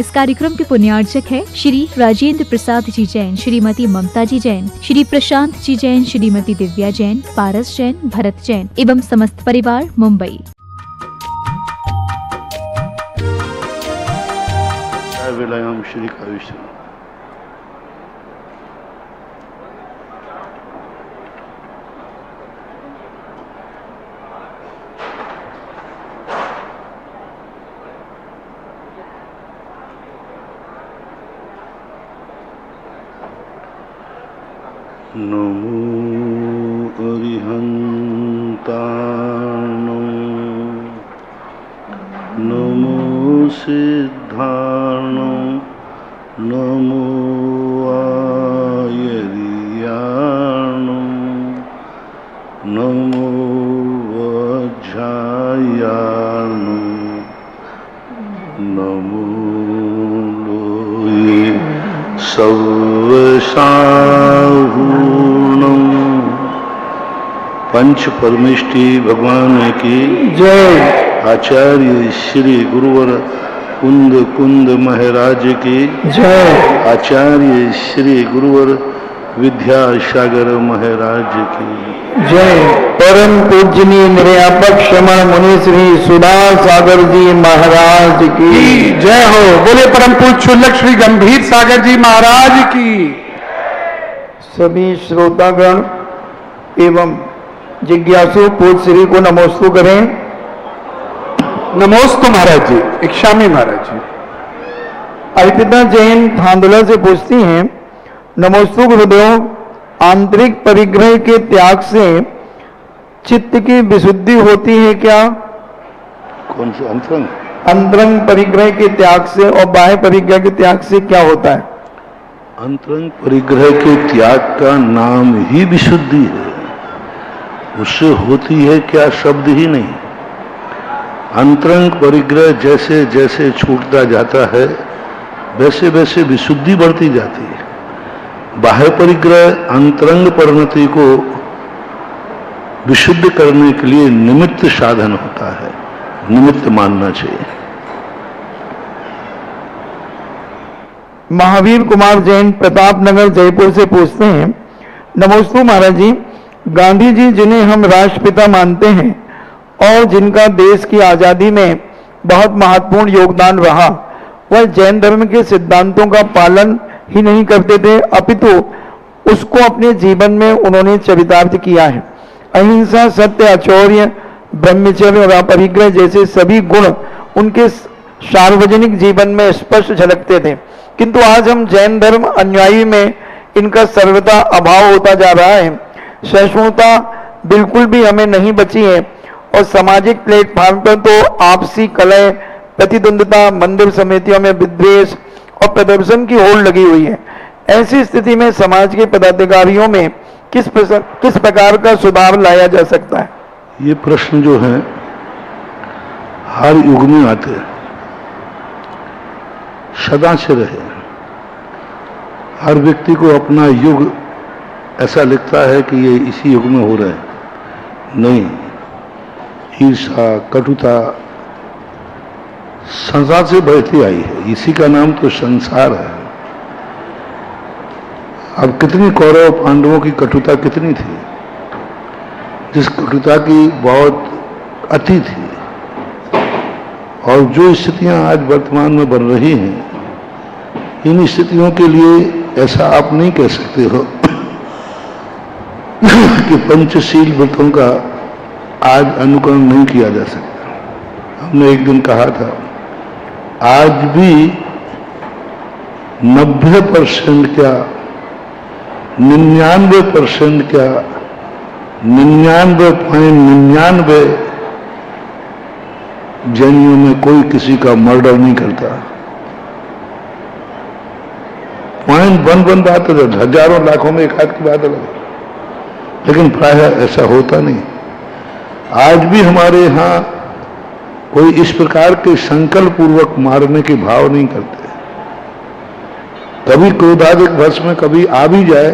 इस कार्यक्रम के पुण्यार्चक है श्री राजेंद्र प्रसाद जी जैन, श्रीमती ममता जी जैन, श्री प्रशांत जी जैन, श्रीमती दिव्या जैन, पारस जैन, भरत जैन एवं समस्त परिवार, मुंबई। विलयम श्री कविश्री। नमो अरिहन्ताणं नमो सिद्धाणं नमो आयर्याणं नमो वज्रायाणं नमो लोये सर्वसाहूर्णं। पंच परमेष्टि भगवान की जय। आचार्य श्री गुरुवर कुंद कुंद महाराज की जय। आचार्य श्री गुरुवर विद्यासागर महाराज की जय। परम पूजनीय निर्यापक श्रमण मुनि श्री सुधा सागर जी महाराज की जय हो। बोले परम पूज्य शुल्लक श्री गंभीर सागर जी महाराज की। सभी श्रोतागण एवं जिज्ञासु पूज्य श्री को नमोस्तु करें। नमोस्तु महाराज जी। इक्षामी महाराज जी। अर्पिता जैन थांदुला से पूछती हैं, नमोस्तु गुरुदेव, आंतरिक परिग्रह के त्याग से चित्त की विशुद्धि होती है क्या? कौन से अंतरंग? अंतरंग परिग्रह के त्याग से और बाह्य परिग्रह के त्याग से क्या होता है? अंतरंग परिग्रह के त्याग का नाम ही विशुद्धि है। उससे होती है क्या शब्द ही नहीं। अंतरंग परिग्रह जैसे जैसे छूटता जाता है वैसे वैसे विशुद्धि बढ़ती जाती है। बाह्य परिग्रह अंतरंग परिणति को विशुद्ध करने के लिए निमित्त साधन होता है, निमित्त मानना चाहिए। महावीर कुमार जैन प्रतापनगर जयपुर से पूछते हैं, नमोस्तु महाराज जी, गांधी जी जिन्हें हम राष्ट्रपिता मानते हैं और जिनका देश की आजादी में बहुत महत्वपूर्ण योगदान रहा, वह जैन धर्म के सिद्धांतों का पालन ही नहीं करते थे, अपितु उसको अपने जीवन में उन्होंने चरितार्थ किया है। अहिंसा, सत्य, अचौर्य, ब्रह्मचर्य और अपरिग्रह जैसे सभी गुण उनके सार्वजनिक जीवन में स्पष्ट झलकते थे, किंतु आज हम जैन धर्म अनुयायी में इनका सर्वथा अभाव होता जा रहा है। सहिष्णुता बिल्कुल भी हमें नहीं बची है और सामाजिक प्लेटफॉर्म पर तो आपसी कलह, प्रतिद्वंद्विता, मंदिर समितियों में विद्वेष और प्रदर्शन की होड़ लगी हुई है। ऐसी स्थिति में समाज के पदाधिकारियों में किस प्रकार का सुधार लाया जा सकता है? ये प्रश्न जो है हर युग में आते हैं, सदा से रहे। हर व्यक्ति को अपना युग ऐसा लगता है कि ये इसी युग में हो रहे हैं। नहीं, ईर्षा, कटुता संसार से बढ़ती आई है, इसी का नाम तो संसार है। अब कितनी कौरव पांडवों की कटुता कितनी थी, जिस कटुता की बहुत अति थी। और जो स्थितियां आज वर्तमान में बन रही हैं, इन स्थितियों के लिए ऐसा आप नहीं कह सकते हो कि पंचशील व्रतों का आज अनुकरण नहीं किया जा सकता। हमने एक दिन कहा था, आज भी 90% क्या, 99% क्या, 99.99 जैनियों में कोई किसी का मर्डर नहीं करता। 0.11 बात है, हजारों लाखों में एक आध की बात अलग है, लेकिन प्राय ऐसा होता नहीं। आज भी हमारे यहाँ कोई इस प्रकार के संकल्प पूर्वक मारने के भाव नहीं करते। कभी क्रोधाधिक वश में कभी आ भी जाए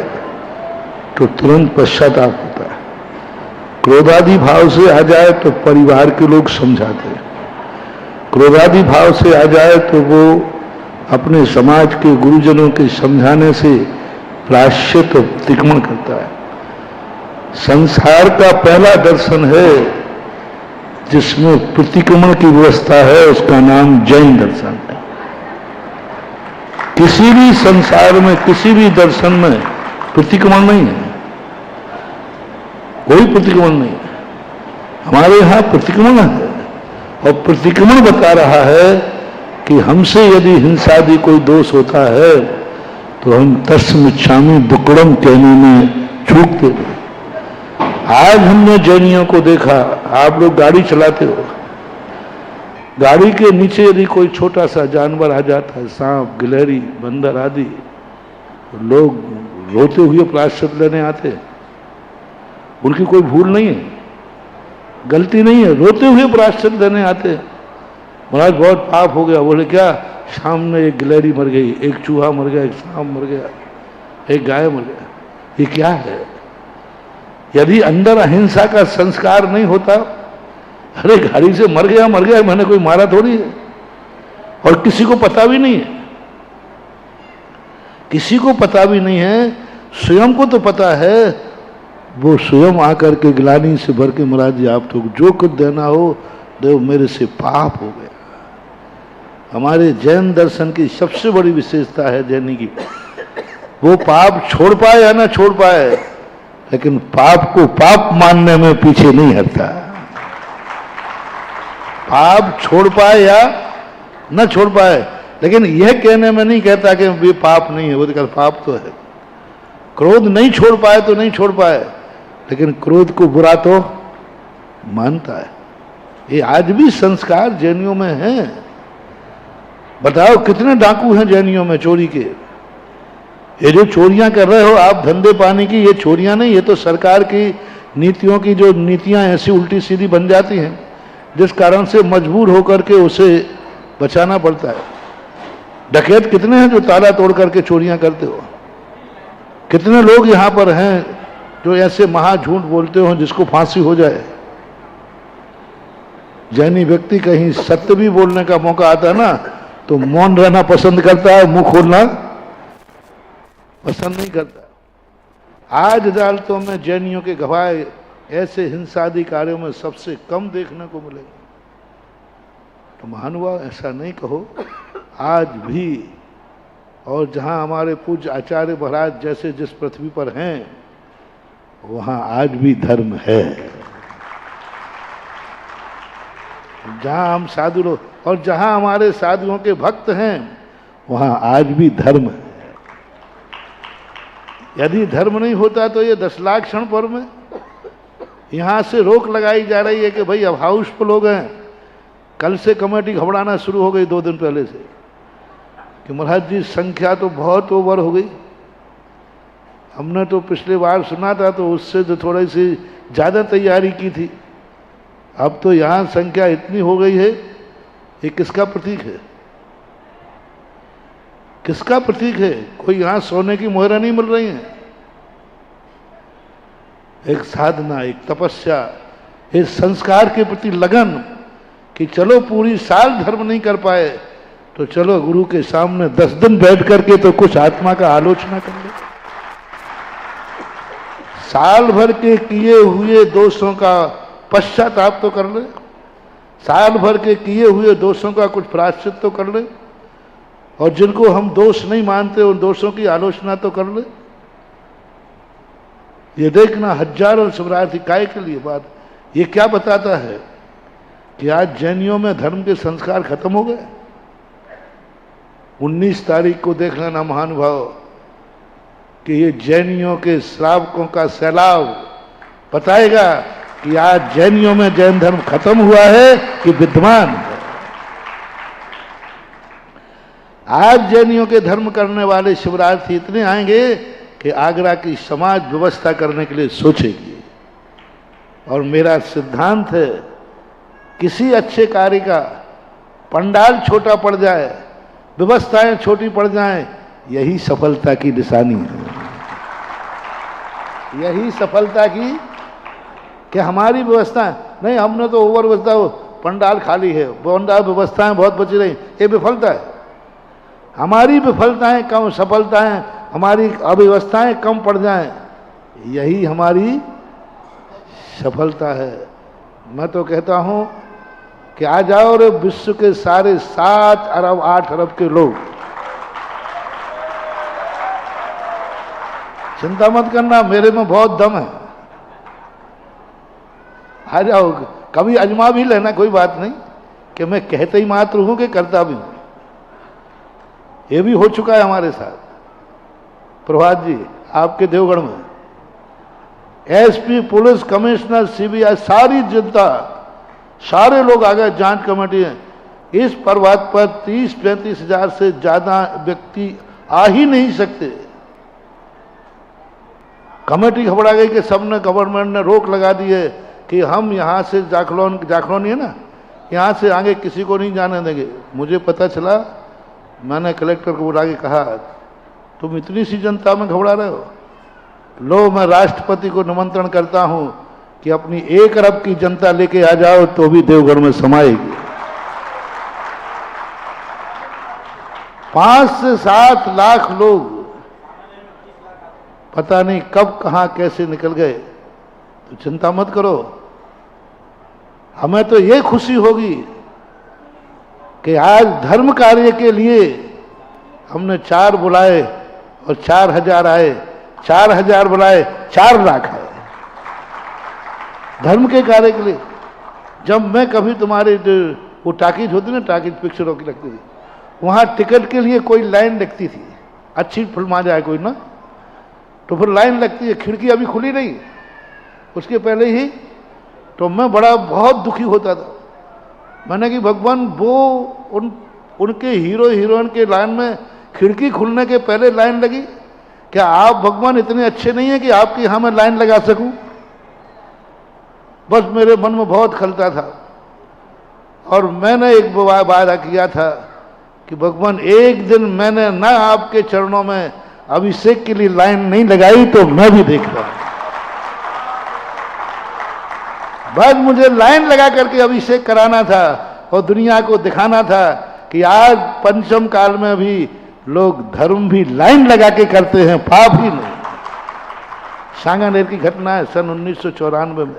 तो तुरंत पश्चाताप होता है। क्रोधादि भाव से आ जाए तो परिवार के लोग समझाते हैं, क्रोधादि भाव से आ जाए तो वो अपने समाज के गुरुजनों के समझाने से प्रायश्चित और प्रतिक्रमण करता है। संसार का पहला दर्शन है जिसमें प्रतिक्रमण की व्यवस्था है, उसका नाम जैन दर्शन है। किसी भी संसार में, किसी भी दर्शन में प्रतिक्रमण नहीं है, कोई प्रतिक्रमण नहीं है। हमारे यहां प्रतिक्रमण है, और प्रतिक्रमण बता रहा है कि हमसे यदि हिंसादि कोई दोष होता है तो हम तस्मिच्छामि दुक्कड़म कहने में चूकते हैं। आज हमने जैनियों को देखा, आप लोग गाड़ी चलाते हो, गाड़ी के नीचे यदि कोई छोटा सा जानवर आ जाता है, सांप, गिलहरी, बंदर आदि, लोग रोते हुए प्रायश्चित लेने आते हैं। उनकी कोई भूल नहीं है, गलती नहीं है, रोते हुए प्रायश्चित लेने आते हैं। महाराज बहुत पाप हो गया। बोले क्या? शाम में एक गिलहरी मर गई, एक चूहा मर गया, एक सांप मर गया, एक गाय मर गया। ये क्या है? यदि अंदर अहिंसा का संस्कार नहीं होता, अरे गाड़ी से मर गया, मैंने कोई मारा थोड़ी है। और किसी को पता भी नहीं है, किसी को पता भी नहीं है। स्वयं को तो पता है, वो स्वयं आकर के गिलानी से भर के, महाराज जी आप तो जो कुछ देना हो दो, मेरे से पाप हो गया। हमारे जैन दर्शन की सबसे बड़ी विशेषता है जैनी की, वो पाप छोड़ पाए या ना छोड़ पाए, लेकिन पाप को पाप मानने में पीछे नहीं हटता। पाप छोड़ पाए या न छोड़ पाए, लेकिन यह कहने में नहीं कहता कि ये पाप नहीं है, वो तो पाप तो है। क्रोध नहीं छोड़ पाए तो नहीं छोड़ पाए, लेकिन क्रोध को बुरा तो मानता है। ये आज भी संस्कार जैनियों में हैं। बताओ कितने डाकू हैं जैनियों में चोरी के। ये जो चोरियां कर रहे हो आप धंधे पाने की, ये चोरियां नहीं, ये तो सरकार की नीतियों की जो नीतियां ऐसी उल्टी सीधी बन जाती हैं, जिस कारण से मजबूर होकर के उसे बचाना पड़ता है। डकैत कितने हैं जो ताला तोड़ करके चोरियां करते हो? कितने लोग यहां पर हैं जो ऐसे महा झूठ बोलते हो जिसको फांसी हो जाए। जैनी व्यक्ति कहीं सत्य भी बोलने का मौका आता है ना, तो मौन रहना पसंद करता है, मुंह खोलना पसंद नहीं करता। आज अदालतों में जैनियों के गवाह ऐसे हिंसादी कार्यों में सबसे कम देखने को मिलेंगे। तो महानुभाव ऐसा नहीं कहो, आज भी, और जहां हमारे पूज्य आचार्य महाराज जैसे जिस पृथ्वी पर हैं, वहां आज भी धर्म है। जहां हम साधु लोग, और जहां हमारे साधुओं के भक्त हैं, वहां आज भी धर्म है। यदि धर्म नहीं होता तो ये 10 लाख क्षण पर में यहां से रोक लगाई जा रही है कि भाई अब हाउसफुल हो गए। कल से कमेटी घबराना शुरू हो गई 2 दिन पहले से कि महाराज जी संख्या तो बहुत ओवर हो गई। हमने तो पिछले बार सुना था तो उससे तो थोड़ी सी ज्यादा तैयारी की थी। अब तो यहां संख्या इतनी हो गई है, ये किसका प्रतीक है? किसका प्रतीक है? कोई यहां सोने की मोहरें नहीं मिल रही हैं। एक साधना, एक तपस्या, एक संस्कार के प्रति लगन कि चलो पूरी साल धर्म नहीं कर पाए तो चलो गुरु के सामने 10 दिन बैठ करके तो कुछ आत्मा का आलोचना कर ले। साल भर के किए हुए दोषों का पश्चाताप तो कर ले, साल भर के किए हुए दोषों का कुछ प्रायश्चित तो कर ले, और जिनको हम दोष नहीं मानते उन दोषों की आलोचना तो कर ले। ये देखना हजारों शिवरात्रि काय के लिए बात, ये क्या बताता है कि आज जैनियों में धर्म के संस्कार खत्म हो गए। 19 तारीख को देख लेना महानुभाव कि ये जैनियों के श्रावकों का सैलाब बताएगा कि आज जैनियों में जैन धर्म खत्म हुआ है कि विद्यमान है। आज जैनियों के धर्म करने वाले शिवरात्रि इतने आएंगे कि आगरा की समाज व्यवस्था करने के लिए सोचेगी। और मेरा सिद्धांत है, किसी अच्छे कार्य का पंडाल छोटा पड़ जाए, व्यवस्थाएं छोटी पड़ जाएं, यही सफलता की निशानी है। यही सफलता की कि हमारी व्यवस्था नहीं, हमने तो ओवर व्यवस्था, पंडाल खाली है, पंडाल व्यवस्थाएं बहुत बची रही, ये विफलता है। हमारी विफलताएं कम, सफलताएं, हमारी अव्यवस्थाएं कम पड़ जाएं, यही हमारी सफलता है। मैं तो कहता हूं कि आ जाओ रे विश्व के सारे 7 अरब 8 अरब के लोग, चिंता मत करना, मेरे में बहुत दम है, आ जाओ, कभी अजमा भी लेना, कोई बात नहीं कि मैं कहते ही मात्र हूं कि करता भी हूं। ये भी हो चुका है हमारे साथ। प्रभात जी आपके देवगढ़ में एसपी, पुलिस कमिश्नर, सीबीआई, सारी जनता, सारे लोग आ गए, जांच कमेटी है। इस पर्वत पर 30-35 हजार से ज्यादा व्यक्ति आ ही नहीं सकते। कमेटी घबरा गई कि सबने, गवर्नमेंट ने रोक लगा दी है कि हम यहाँ से जाखलौन है ना, यहाँ से आगे किसी को नहीं जाने देंगे। मुझे पता चला, मैंने कलेक्टर को बुला के कहा, तुम इतनी सी जनता में घबरा रहे हो? लो, मैं राष्ट्रपति को निमंत्रण करता हूं कि अपनी 1 अरब की जनता लेके आ जाओ, तो भी देवगढ़ में समाएगी। 5 से 7 लाख लोग पता नहीं कब कहां कैसे निकल गए। तो चिंता मत करो, हमें तो ये खुशी होगी कि आज धर्म कार्य के लिए हमने 4 बुलाए और 4000 आए, 4000 बुलाए 4 लाख आए धर्म के कार्य के लिए। जब मैं कभी तुम्हारे वो टाकीज होती ना, टाकीज पिक्चरों की लगती थी, वहां टिकट के लिए कोई लाइन लगती थी, अच्छी फिल्म आ जाए कोई ना, तो फिर लाइन लगती है, खिड़की अभी खुली नहीं, उसके पहले ही, तो मैं बहुत दुखी होता था। मैंने कि भगवान, वो उनके हीरो हीरोइन के लाइन में खिड़की खुलने के पहले लाइन लगी, क्या आप भगवान इतने अच्छे नहीं है कि आपके यहां मैं लाइन लगा सकूं? बस मेरे मन में बहुत खलता था। और मैंने एक वादा किया था कि भगवान, एक दिन मैंने ना आपके चरणों में अभिषेक के लिए लाइन नहीं लगाई तो मैं भी देखता। बस मुझे लाइन लगा करके अभिषेक कराना था और दुनिया को दिखाना था कि आज पंचम काल में भी लोग धर्म भी लाइन लगा के करते हैं, पाप ही नहीं। सांगानेर की घटना है सन 1994 में,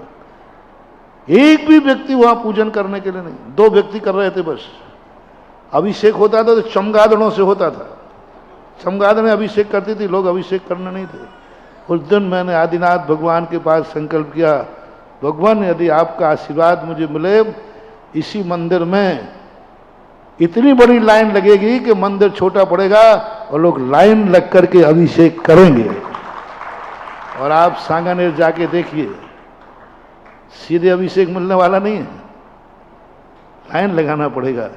एक भी व्यक्ति वहां पूजन करने के लिए नहीं, 2 व्यक्ति कर रहे थे बस। अभिषेक होता था तो चमगादड़ों से होता था, चमगादड़ें अभिषेक करती थी, लोग अभिषेक करने नहीं थे। उस दिन मैंने आदिनाथ भगवान के पास संकल्प किया, भगवान यदि आपका आशीर्वाद मुझे मिले, इसी मंदिर में इतनी बड़ी लाइन लगेगी कि मंदिर छोटा पड़ेगा और लोग लाइन लग करके अभिषेक करेंगे। और आप सांगानेर जाके देखिए, सीधे अभिषेक मिलने वाला नहीं है, लाइन लगाना पड़ेगा।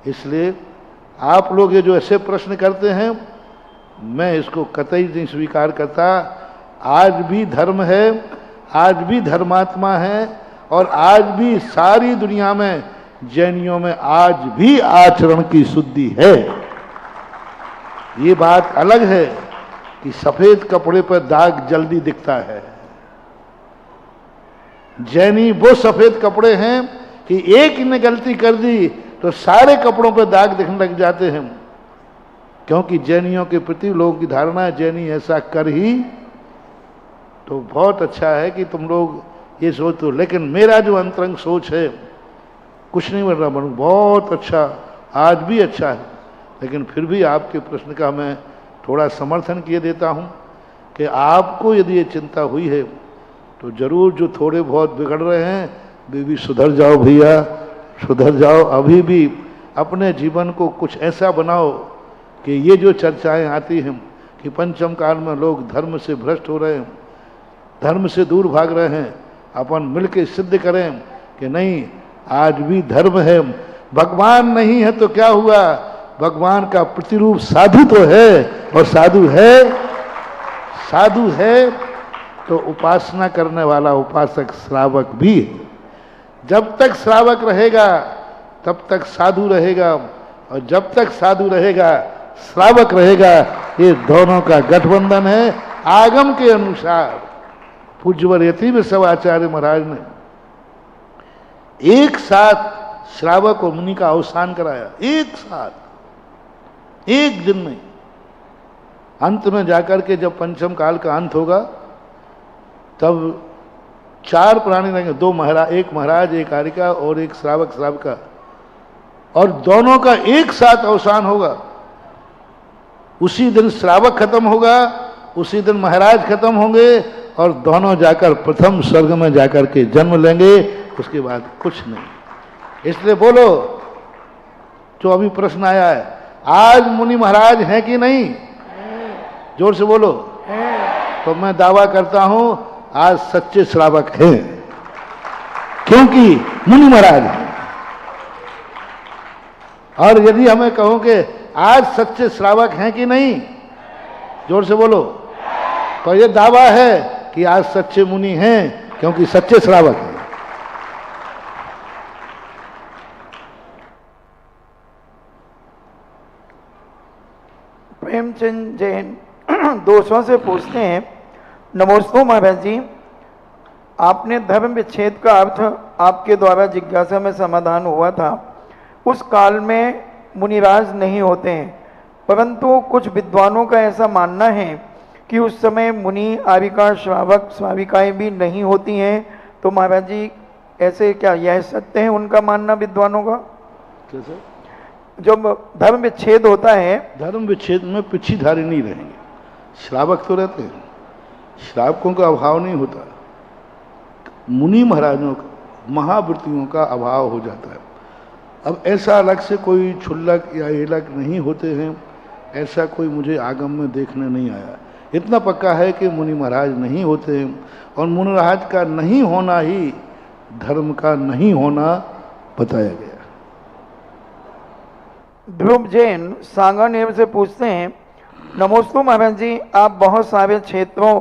इसलिए आप लोग ये जो ऐसे प्रश्न करते हैं, मैं इसको कतई नहीं स्वीकार करता। आज भी धर्म है, आज भी धर्मात्मा है, और आज भी सारी दुनिया में जैनियों में आज भी आचरण की शुद्धि है। ये बात अलग है कि सफेद कपड़े पर दाग जल्दी दिखता है। जैनी वो सफेद कपड़े हैं कि एक ने गलती कर दी तो सारे कपड़ों पर दाग दिखने लग जाते हैं, क्योंकि जैनियों के प्रति लोगों की धारणा है जैनी ऐसा कर ही। तो बहुत अच्छा है कि तुम लोग ये सोचते हो, लेकिन मेरा जो अंतरंग सोच है, कुछ नहीं बन रहा, बनू बहुत अच्छा, आज भी अच्छा है, लेकिन फिर भी आपके प्रश्न का मैं थोड़ा समर्थन किए देता हूँ कि आपको यदि ये चिंता हुई है तो जरूर जो थोड़े बहुत बिगड़ रहे हैं वे भी सुधर जाओ भैया, सुधर जाओ। अभी भी अपने जीवन को कुछ ऐसा बनाओ कि ये जो चर्चाएं आती हैं कि पंचम काल में लोग धर्म से भ्रष्ट हो रहे हैं, धर्म से दूर भाग रहे हैं, अपन मिलके सिद्ध करें कि नहीं, आज भी धर्म है। भगवान नहीं है तो क्या हुआ, भगवान का प्रतिरूप साधु तो है, और साधु है तो उपासना करने वाला उपासक श्रावक भी है। जब तक श्रावक रहेगा तब तक साधु रहेगा, और जब तक साधु रहेगा श्रावक रहेगा। ये दोनों का गठबंधन है। आगम के अनुसार पूज्यवर यतीन्द्र शिवाचार्य महाराज ने एक साथ श्रावक और मुनि का अवसान कराया, एक साथ। एक दिन में। अंत में जाकर के जब पंचम काल का अंत होगा तब 4 प्राणी रहेंगे, 2 महाराज, एक महाराज, एक आरिका और एक श्रावक श्राविका, और दोनों का एक साथ अवसान होगा। उसी दिन श्रावक खत्म होगा, उसी दिन महाराज खत्म होंगे और दोनों जाकर प्रथम स्वर्ग में जाकर के जन्म लेंगे, उसके बाद कुछ नहीं। इसलिए बोलो, जो अभी प्रश्न आया है, आज मुनि महाराज हैं कि नहीं? जोर से बोलो। तो मैं दावा करता हूं आज सच्चे श्रावक हैं, क्योंकि मुनि महाराज हैं। और यदि हमें कहो कि आज सच्चे श्रावक हैं कि नहीं, जोर से बोलो, तो ये दावा है कि आज सच्चे मुनि हैं, क्योंकि सच्चे श्रावक हैं। प्रेमचंद जैन दोस्तों से पूछते हैं, नमोस्तु महाराज जी, आपने धर्म विच्छेद का अर्थ आपके द्वारा जिज्ञासा में समाधान हुआ था। उस काल में मुनिराज नहीं होते हैं, परंतु कुछ विद्वानों का ऐसा मानना है कि उस समय मुनि, आरिका, श्रावक, श्राविकाएं भी नहीं होती हैं। तो महाराज जी, ऐसे क्या यह सत्य है उनका मानना विद्वानों का? कैसे? जब धर्म विच्छेद होता है, धर्म विच्छेद में पिछीधारी नहीं रहेंगे, श्रावक तो रहते हैं, श्रावकों का अभाव नहीं होता। मुनि महाराजों का, महावृत्तियों का अभाव हो जाता है। अब ऐसा अलग से कोई क्षुल्लक या एलक नहीं होते हैं, ऐसा कोई मुझे आगम में देखने नहीं आया। इतना पक्का है कि मुनि महाराज नहीं होते हैं, और मुनि महाराज का नहीं होना ही धर्म का नहीं होना बताया गया। ध्रुव जैन सांगानेर से पूछते हैं, नमोस्तु महाराज जी, आप बहुत सारे क्षेत्रों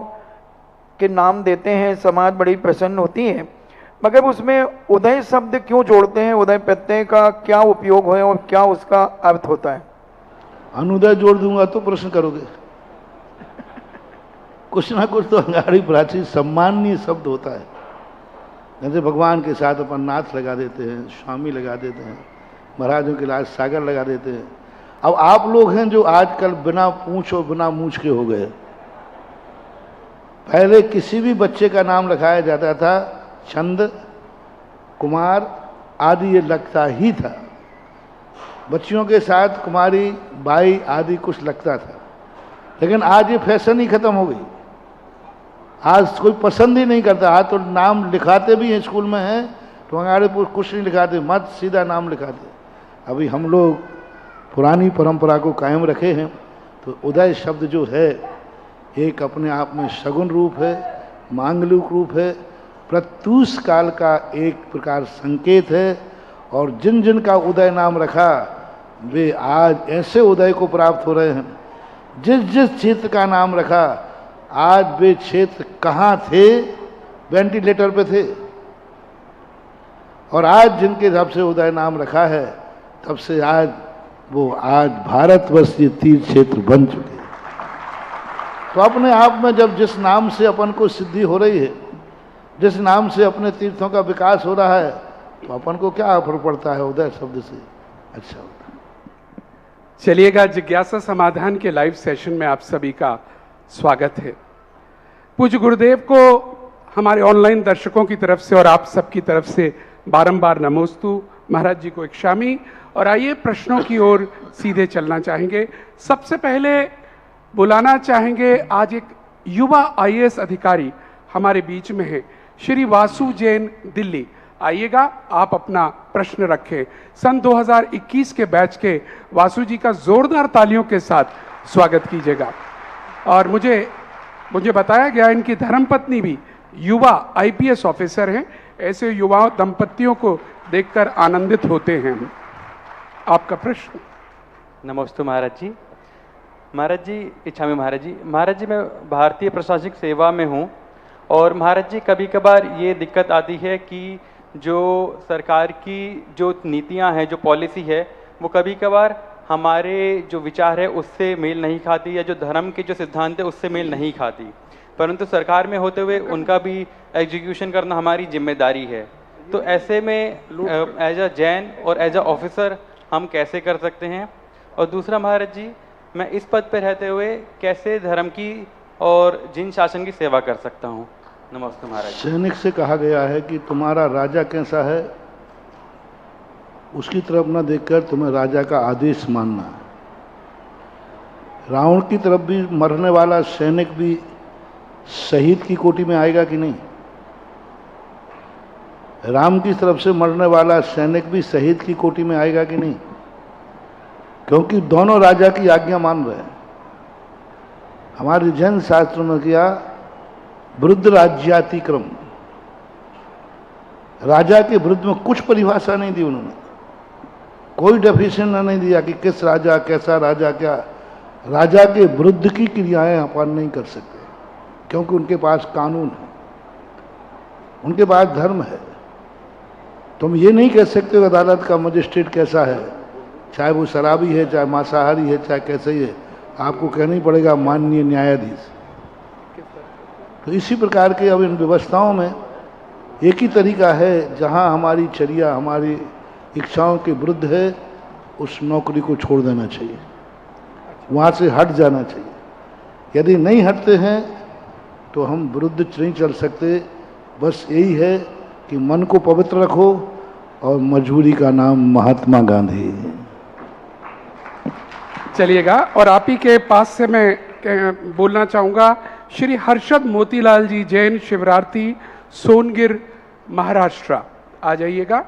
के नाम देते हैं, समाज बड़ी प्रसन्न होती है, मगर उसमें उदय शब्द क्यों जोड़ते हैं? उदय प्रत्यय का क्या उपयोग है और क्या उसका अर्थ होता है? अनुदय जोड़ दूंगा तो प्रश्न करोगे। कुछ ना कुछ तो अंगाड़ी प्राची सम्माननीय शब्द होता है। जैसे भगवान के साथ अपन नाथ लगा देते हैं, स्वामी लगा देते हैं, महाराजों के लाज सागर लगा देते हैं। अब आप लोग हैं जो आजकल बिना पूंछ और बिना मूछ के हो गए। पहले किसी भी बच्चे का नाम रखाया जाता था, चंद, कुमार आदि ये लगता ही था। बच्चियों के साथ कुमारी, बाई आदि कुछ लगता था। लेकिन आज ये फैशन ही खत्म हो गई। आज कोई पसंद ही नहीं करता। आज तो नाम लिखाते भी हैं, स्कूल में हैं तो हमारे कुछ नहीं लिखाते, मत सीधा नाम लिखाते। अभी हम लोग पुरानी परंपरा को कायम रखे हैं। तो उदय शब्द जो है एक अपने आप में सगुण रूप है, मांगलिक रूप है, प्रत्यूष काल का एक प्रकार संकेत है। और जिन जिन का उदय नाम रखा वे आज ऐसे उदय को प्राप्त हो रहे हैं। जिस जिस क्षेत्र का नाम रखा आज वे क्षेत्र कहाँ थे? वेंटिलेटर पे थे। और आज जिनके हिसाब से उदय नाम रखा है तब से आज भारतवर्ष ये तीर्थ क्षेत्र बन चुके हैं। तो अपने आप में जब जिस नाम से अपन को सिद्धि हो रही है, जिस नाम से अपने तीर्थों का विकास हो रहा है, तो अपन को क्या फर्क पड़ता है उदय शब्द से? अच्छा होता है। चलिएगा, जिज्ञासा समाधान के लाइव सेशन में आप सभी का स्वागत है। पूज्य गुरुदेव को हमारे ऑनलाइन दर्शकों की तरफ से और आप सबकी तरफ से बारंबार नमोस्तु, महाराज जी को एक शामी। और आइए प्रश्नों की ओर सीधे चलना चाहेंगे। सबसे पहले बुलाना चाहेंगे, आज एक युवा IAS अधिकारी हमारे बीच में है, श्री वासु जैन, दिल्ली। आइएगा, आप अपना प्रश्न रखें। सन 2021 के बैच के वासु जी का जोरदार तालियों के साथ स्वागत कीजिएगा। और मुझे बताया गया इनकी धर्मपत्नी भी युवा IPS ऑफिसर हैं। ऐसे युवा दंपतियों को देखकर आनंदित होते हैं। आपका प्रश्न। नमस्ते महाराज जी। महाराज जी, इच्छामी महाराज जी, मैं भारतीय प्रशासनिक सेवा में हूँ। और महाराज जी, कभी कभार ये दिक्कत आती है कि जो सरकार की जो नीतियाँ हैं, जो पॉलिसी है, वो कभी कभार हमारे जो विचार है उससे मेल नहीं खाती, या जो धर्म के जो सिद्धांत है उससे मेल नहीं खाती। परंतु सरकार में होते हुए उनका भी एग्जीक्यूशन करना हमारी जिम्मेदारी है। तो ऐसे में एज अ जैन और एज अ ऑफिसर हम कैसे कर सकते हैं? और दूसरा महाराज जी, मैं इस पद पर रहते हुए कैसे धर्म की और जिन शासन की सेवा कर सकता हूँ? नमस्ते महाराज। सैनिक से कहा गया है कि तुम्हारा राजा कैसा है उसकी तरफ न देखकर तुम्हें राजा का आदेश मानना है। रावण की तरफ भी मरने वाला सैनिक भी शहीद की कोटि में आएगा कि नहीं? राम की तरफ से मरने वाला सैनिक भी शहीद की कोटि में आएगा कि नहीं? क्योंकि दोनों राजा की आज्ञा मान रहे हैं। हमारे जैन शास्त्रों में किया वृद्ध राज्यातिक्रम, राजा के विरुद्ध में कुछ परिभाषा नहीं दी उन्होंने, कोई डेफिनेशन नहीं दिया कि किस राजा, कैसा राजा, क्या राजा के विरुद्ध की क्रियाएं अपन नहीं कर सकते, क्योंकि उनके पास कानून है, उनके पास धर्म है। तुम ये नहीं कह सकते हो अदालत का मजिस्ट्रेट कैसा है, चाहे वो शराबी है, चाहे मांसाहारी है, चाहे कैसे ही है, आपको कहना ही पड़ेगा माननीय न्यायाधीश। तो इसी प्रकार के अब इन व्यवस्थाओं में एक ही तरीका है, जहां हमारी चर्या हमारी इच्छाओं के विरुद्ध है, उस नौकरी को छोड़ देना चाहिए, वहाँ से हट जाना चाहिए। यदि नहीं हटते हैं तो हम विरुद्ध नहीं चल सकते। बस यही है कि मन को पवित्र रखो और मजबूरी का नाम महात्मा गांधी। चलिएगा, और आप ही के पास से मैं बोलना चाहूँगा श्री हर्षद मोतीलाल जी जैन, शिवरार्थी, सोनगिर, महाराष्ट्र, आ जाइएगा।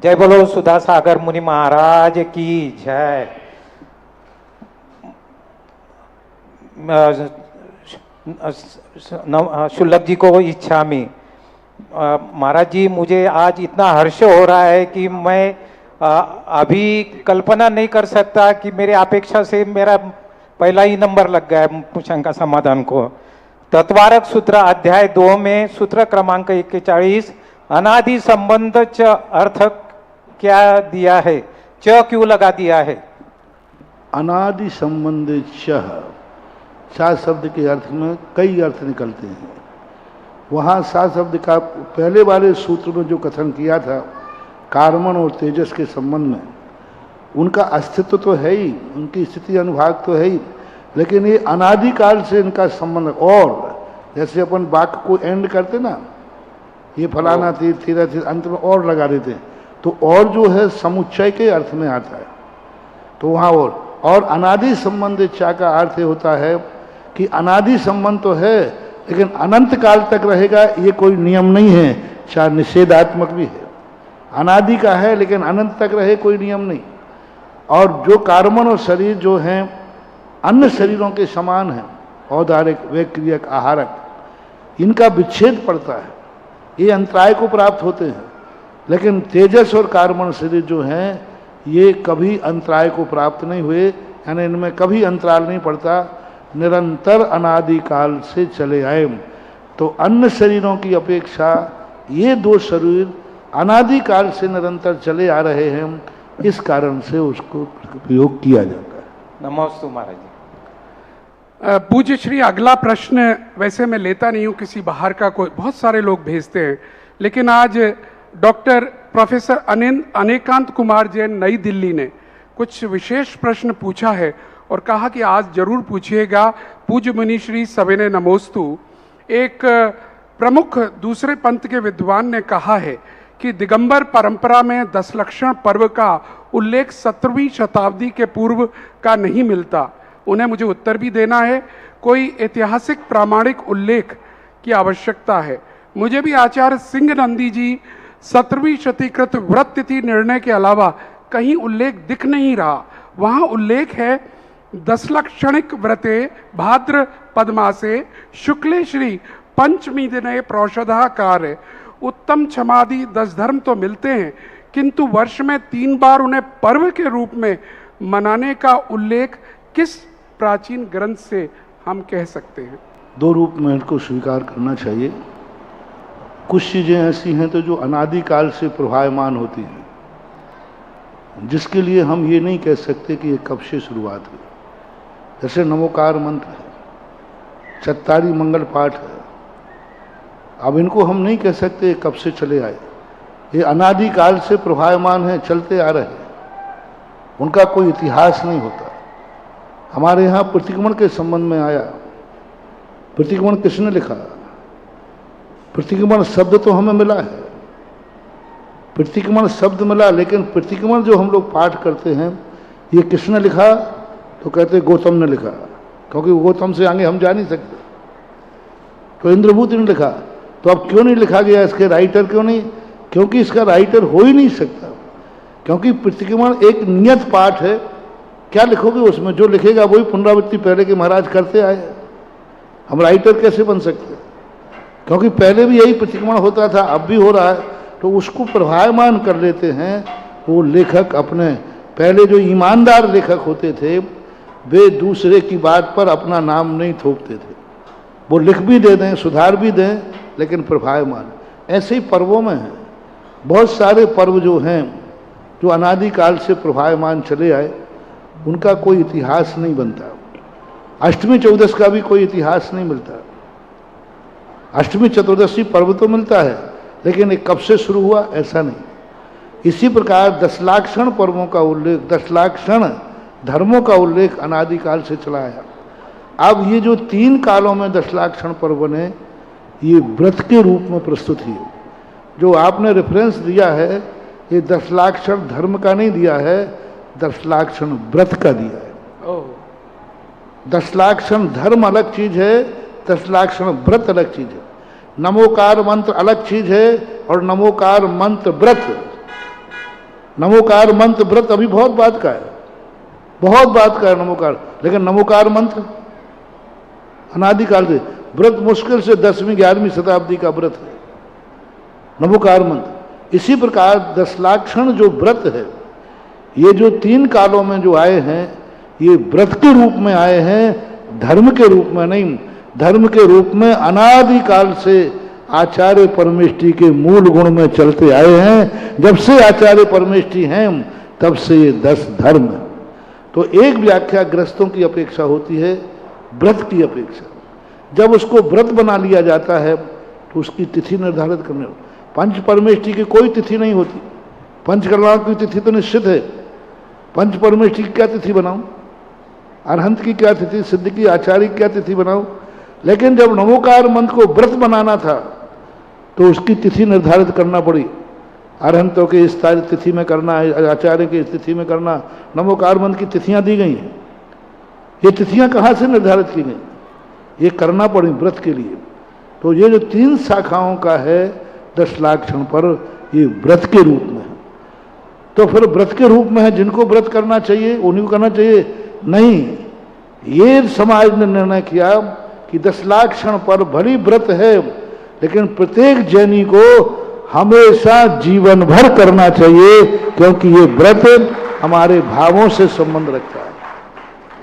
जय बोलो सुधा सागर मुनि महाराज की जय। शुल्लक जी को इच्छा में महाराज जी, मुझे आज इतना हर्ष हो रहा है कि मैं अभी कल्पना नहीं कर सकता कि मेरे अपेक्षा से मेरा पहला ही नंबर लग गया है शंका समाधान को। तत्वारक सूत्र अध्याय 2 में सूत्र क्रमांक 41 अनादि संबंध च अर्थ क्या दिया है, च क्यों लगा दिया है? अनादि संबंध चा शब्द के अर्थ में कई अर्थ निकलते हैं। वहाँ सा शब्द का पहले वाले सूत्र में जो कथन किया था कार्मण और तेजस के संबंध में, उनका अस्तित्व तो है ही, उनकी स्थिति अनुभाग तो है ही, लेकिन ये अनादिकाल से इनका संबंध। और जैसे अपन वाक्य को एंड करते ना, ये फलाना तीर्थ तीर्थ अंत में और लगा देते हैं, तो और जो है समुच्चय के अर्थ में आता है। तो वहाँ और अनादि संबंध चा का अर्थ होता है कि अनादि संबंध तो है लेकिन अनंत काल तक रहेगा, ये कोई नियम नहीं है, चाहे निषेधात्मक भी है। अनादि का है लेकिन अनंत तक रहे, कोई नियम नहीं। और जो कार्बन और शरीर जो हैं अन्य शरीरों के समान हैं, औदारिक, वैक्रियक, आहारक, इनका विच्छेद पड़ता है, ये अंतराय को प्राप्त होते हैं। लेकिन तेजस और कार्बन शरीर जो हैं ये कभी अंतराय को प्राप्त नहीं हुए, यानी इनमें कभी अंतराल नहीं पड़ता, निरंतर अनादिकाल से चले आए। तो अन्य शरीरों की अपेक्षा ये दो शरीर अनादिकाल से निरंतर चले आ रहे हैं, इस कारण से उसको प्रयोग किया जाता है। नमस्ते महाराज जी। पूज्य श्री, अगला प्रश्न वैसे मैं लेता नहीं हूँ किसी बाहर का, कोई बहुत सारे लोग भेजते हैं, लेकिन आज डॉक्टर प्रोफेसर अनेकांत कुमार जैन नई दिल्ली ने कुछ विशेष प्रश्न पूछा है और कहा कि आज जरूर पूछिएगा। पूज्य मुनि श्री सविनय नमोस्तु। एक प्रमुख दूसरे पंथ के विद्वान ने कहा है कि दिगंबर परंपरा में 10 लक्षण पर्व का उल्लेख 17वीं शताब्दी के पूर्व का नहीं मिलता। उन्हें मुझे उत्तर भी देना है, कोई ऐतिहासिक प्रामाणिक उल्लेख की आवश्यकता है। मुझे भी आचार्य सिंह नंदी जी 17वीं शतीकृत व्रत तिथि निर्णय के अलावा कहीं उल्लेख दिख नहीं रहा। वहाँ उल्लेख है 10 लक्षणिक व्रते भाद्र पद्मासे शुक्ले श्री पंचमी दिने प्रौषधा कार्य। उत्तम क्षमादि 10 धर्म तो मिलते हैं, किंतु वर्ष में 3 बार उन्हें पर्व के रूप में मनाने का उल्लेख किस प्राचीन ग्रंथ से हम कह सकते हैं? 2 रूप में इनको स्वीकार करना चाहिए। कुछ चीज़ें ऐसी हैं तो जो अनादिकाल से प्रभावमान होती हैं, जिसके लिए हम ये नहीं कह सकते कि ये कब से शुरुआत हुई। जैसे नमोकार मंत्र है, चत्तारी मंगल पाठ है, अब इनको हम नहीं कह सकते कब से चले आए, ये अनादिकाल से प्रभायमान है, चलते आ रहे हैं, उनका कोई इतिहास नहीं होता। हमारे यहाँ प्रतिक्रमण के संबंध में आया, प्रतिक्रमण किसने लिखा? प्रतिक्रमण शब्द तो हमें मिला है, प्रतिक्रमण शब्द मिला, लेकिन प्रतिक्रमण जो हम लोग पाठ करते हैं ये किसने लिखा? तो कहते गौतम ने लिखा, क्योंकि गौतम से आगे हम जा नहीं सकते। तो इंद्रभूत ने लिखा, तो अब क्यों नहीं लिखा गया? इसके राइटर क्यों नहीं? क्योंकि इसका राइटर हो ही नहीं सकता, क्योंकि प्रतिक्रमण एक नियत पाठ है। क्या लिखोगे उसमें? जो लिखेगा वही पुनरावृत्ति पहले के महाराज करते आए। हम राइटर कैसे बन सकते? क्योंकि पहले भी यही प्रतिक्रमण होता था, अब भी हो रहा है, तो उसको प्रभायमान कर लेते हैं वो लेखक अपने। पहले जो ईमानदार लेखक होते थे वे दूसरे की बात पर अपना नाम नहीं थोपते थे, वो लिख भी दे दें, सुधार भी दें, लेकिन प्रभायमान। ऐसे ही पर्वों में है, बहुत सारे पर्व जो हैं जो अनादिकाल से प्रभायमान चले आए, उनका कोई इतिहास नहीं बनता। अष्टमी चतुर्दशी का भी कोई इतिहास नहीं मिलता। अष्टमी चतुर्दशी पर्व तो मिलता है, लेकिन ये कब से शुरू हुआ ऐसा नहीं। इसी प्रकार दशलाक्षण पर्वों का उल्लेख, दशलाक्षण धर्मों का उल्लेख अनादिकाल से चला आया। अब ये जो 3 कालों में दशलाक्षण पर्व बने, ये व्रत के रूप में प्रस्तुत है। जो आपने रेफरेंस दिया है ये दशलाक्षण धर्म का नहीं दिया है, दशलाक्षण व्रत का दिया है। दशलाक्षण धर्म अलग चीज है, दशलाक्षण व्रत अलग चीज है। नमोकार मंत्र अलग चीज है और नमोकार मंत्र व्रत, नमोकार मंत्र व्रत अभी बहुत बात का है, बहुत बात का है नमोकार। लेकिन नमोकार मंत्र अनादिकाल से, व्रत मुश्किल से 10वीं 11वीं शताब्दी का व्रत है नमोकार मंत्र। इसी प्रकार दशलाक्षण जो व्रत है, ये जो 3 कालों में जो आए हैं ये व्रत के रूप में आए हैं, धर्म के रूप में नहीं। धर्म के रूप में अनादिकाल से आचार्य परमेष्ठी के मूल गुण में चलते आए हैं। जब से आचार्य परमेष्ठी हैं तब से ये 10 धर्म है। तो एक व्याख्या ग्रस्तों की अपेक्षा होती है व्रत की अपेक्षा। जब उसको व्रत बना लिया जाता है तो उसकी तिथि निर्धारित करने, पंच परमेष्ठी की कोई तिथि नहीं होती। पंचकर्माओं की तिथि तो निश्चित है, पंच परमेष्ठी की क्या तिथि बनाऊं, अरहंत की क्या तिथि, सिद्ध की, आचार्य की क्या तिथि बनाऊं। लेकिन जब नमोकार मंत्र को व्रत बनाना था तो उसकी तिथि निर्धारित करना पड़ी। अरहंतों के इस तिथि में करना, आचार्य के इस तिथि में करना, नमोकार मंत्र की तिथियां दी गई हैं। ये तिथियां कहाँ से निर्धारित की गई? ये करना पड़ी व्रत के लिए। तो ये जो 3 शाखाओं का है दशलाक्षण पर, ये व्रत के रूप में है। तो फिर व्रत के रूप में है, जिनको व्रत करना चाहिए उन्हीं को करना चाहिए? नहीं, ये समाज ने निर्णय किया कि दशलाक्षण पर भली व्रत है, लेकिन प्रत्येक जैनी को हमेशा जीवन भर करना चाहिए, क्योंकि ये व्रत हमारे भावों से संबंध रखता है,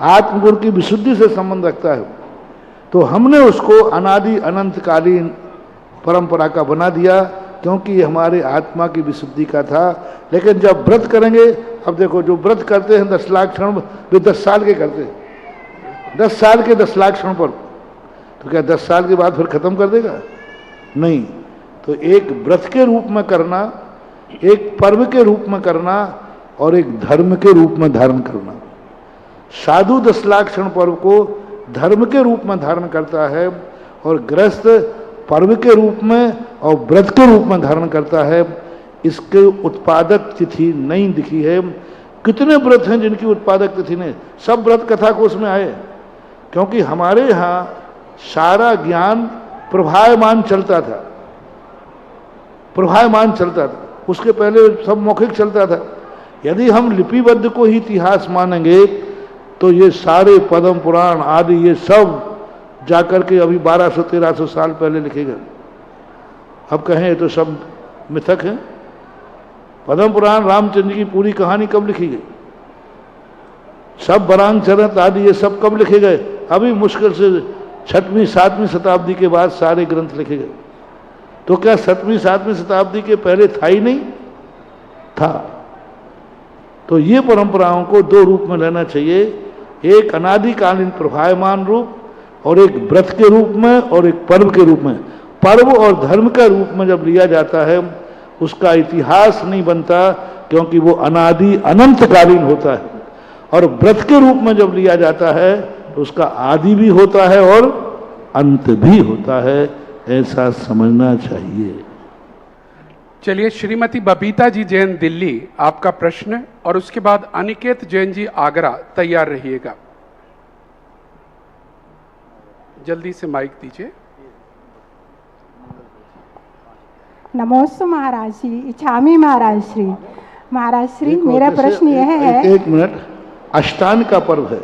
आत्मगुण की विशुद्धि से संबंध रखता है। तो हमने उसको अनादि अनंतकालीन परंपरा का बना दिया, क्योंकि ये हमारे आत्मा की विशुद्धि का था। लेकिन जब व्रत करेंगे, अब देखो जो व्रत करते हैं दशलाक्षण, वे 10 साल के करते हैं, 10 साल के दशलाक्षण पर, तो क्या 10 साल के बाद फिर खत्म कर देगा? नहीं। तो एक व्रत के रूप में करना, एक पर्व के रूप में करना और एक धर्म के रूप में धारण करना। साधु दशलाक्षण पर्व को धर्म के रूप में धारण करता है और गृहस्थ पर्व के रूप में और व्रत के रूप में धारण करता है। इसके उत्पादक तिथि नहीं दिखी है। कितने व्रत हैं जिनकी उत्पादक तिथि नहीं? सब व्रत कथा कोश में आए, क्योंकि हमारे यहाँ सारा ज्ञान प्रभायमान चलता था, प्रभायमान चलता था। उसके पहले सब मौखिक चलता था। यदि हम लिपिबद्ध को ही इतिहास मानेंगे तो ये सारे पद्म पुराण आदि ये सब जाकर के अभी 1200-1300 साल पहले लिखे गए। अब कहें ये तो सब मिथक है। पद्म पुराण रामचंद्र की पूरी कहानी कब लिखी गई? सब बरांग चरित आदि ये सब कब लिखे गए? अभी मुश्किल से 6वीं 7वीं शताब्दी के बाद सारे ग्रंथ लिखे गए। तो क्या 7वीं 7वीं शताब्दी के पहले था ही नहीं? था। तो ये परंपराओं को 2 रूप में लेना चाहिए, एक अनादिकालीन प्रभायमान रूप और एक व्रत के रूप में और एक पर्व के रूप में। पर्व और धर्म का रूप में जब लिया जाता है उसका इतिहास नहीं बनता, क्योंकि वो अनादि अनंतकालीन होता है। और व्रत के रूप में जब लिया जाता है तो उसका आदि भी होता है और अंत भी होता है, ऐसा समझना चाहिए। चलिए, श्रीमती बबीता जी जैन दिल्ली, आपका प्रश्न, और उसके बाद अनिकेत जैन जी आगरा, तैयार रहिएगा। जल्दी से माइक दीजिए। नमोस्तु महाराज श्री, इच्छामी महाराज श्री। महाराज श्री, मेरा प्रश्न यह है, एक मिनट, अष्टांग का पर्व है।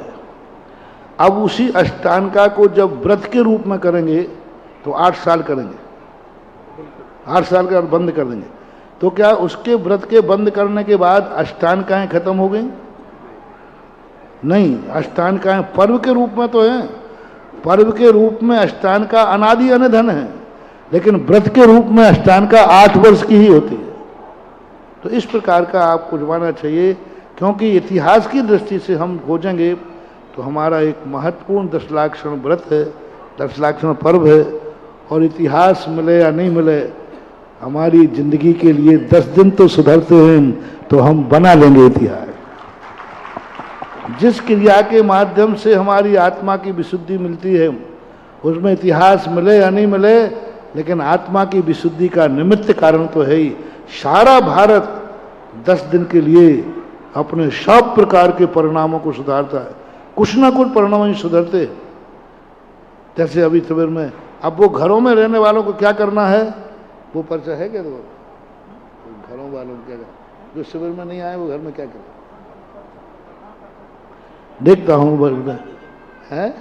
अब उसी अष्टांगा को जब व्रत के रूप में करेंगे तो 8 साल करेंगे, 8 साल का बंद कर देंगे, तो क्या उसके व्रत के बंद करने के बाद अष्टांगाएं खत्म हो गई? नहीं, अष्टांगाएं पर्व के रूप में तो है, पर्व के रूप में अष्टांगा अनादि अनधन है, लेकिन व्रत के रूप में अष्टांगा 8 वर्ष की ही होती है। तो इस प्रकार का आपको जमाना चाहिए, क्योंकि इतिहास की दृष्टि से हम खोजेंगे तो हमारा एक महत्वपूर्ण दशलाक्षण व्रत है, दशलाक्षण पर्व है, और इतिहास मिले या नहीं मिले, हमारी जिंदगी के लिए 10 दिन तो सुधरते हैं तो हम बना लेंगे इतिहास। जिस क्रिया के माध्यम से हमारी आत्मा की विशुद्धि मिलती है, उसमें इतिहास मिले या नहीं मिले, लेकिन आत्मा की विशुद्धि का निमित्त कारण तो है ही। सारा भारत 10 दिन के लिए अपने सब प्रकार के परिणामों को सुधारता है, कुछ ना कुछ परिणाम ही सुधरते। जैसे अभी शिविर में, अब वो घरों में रहने वालों को क्या करना है, वो पर्चा है क्या? तो घरों वालों को क्या करना, जो शिविर में नहीं आए वो घर में क्या करें? देखता हूँ है,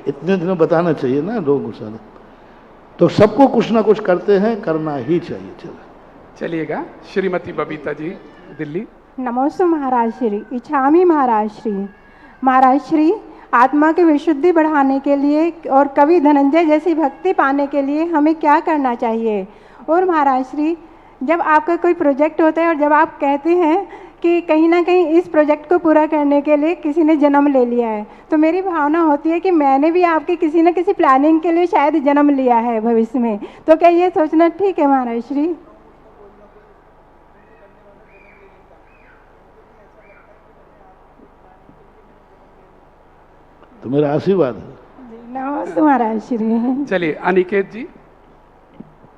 इतने दिन बताना चाहिए ना लोग सारे, तो सबको कुछ ना कुछ करते हैं, करना ही चाहिए। चलिएगा, श्रीमती बबीता जी दिल्ली। नमोस्तु महाराज श्री, इच्छामी महाराज श्री। महाराज श्री, आत्मा की विशुद्धि बढ़ाने के लिए और कवि धनंजय जैसी भक्ति पाने के लिए हमें क्या करना चाहिए? और महाराज श्री, जब आपका कोई प्रोजेक्ट होता है और जब आप कहते हैं कि कहीं ना कहीं इस प्रोजेक्ट को पूरा करने के लिए किसी ने जन्म ले लिया है, तो मेरी भावना होती है कि मैंने भी आपकी किसी न किसी प्लानिंग के लिए शायद जन्म लिया है भविष्य में, तो क्या ये सोचना ठीक है महाराज श्री? तो मेरा आशीर्वाद है। नमस्ते महाराज श्री। चलिए, अनिकेत जी,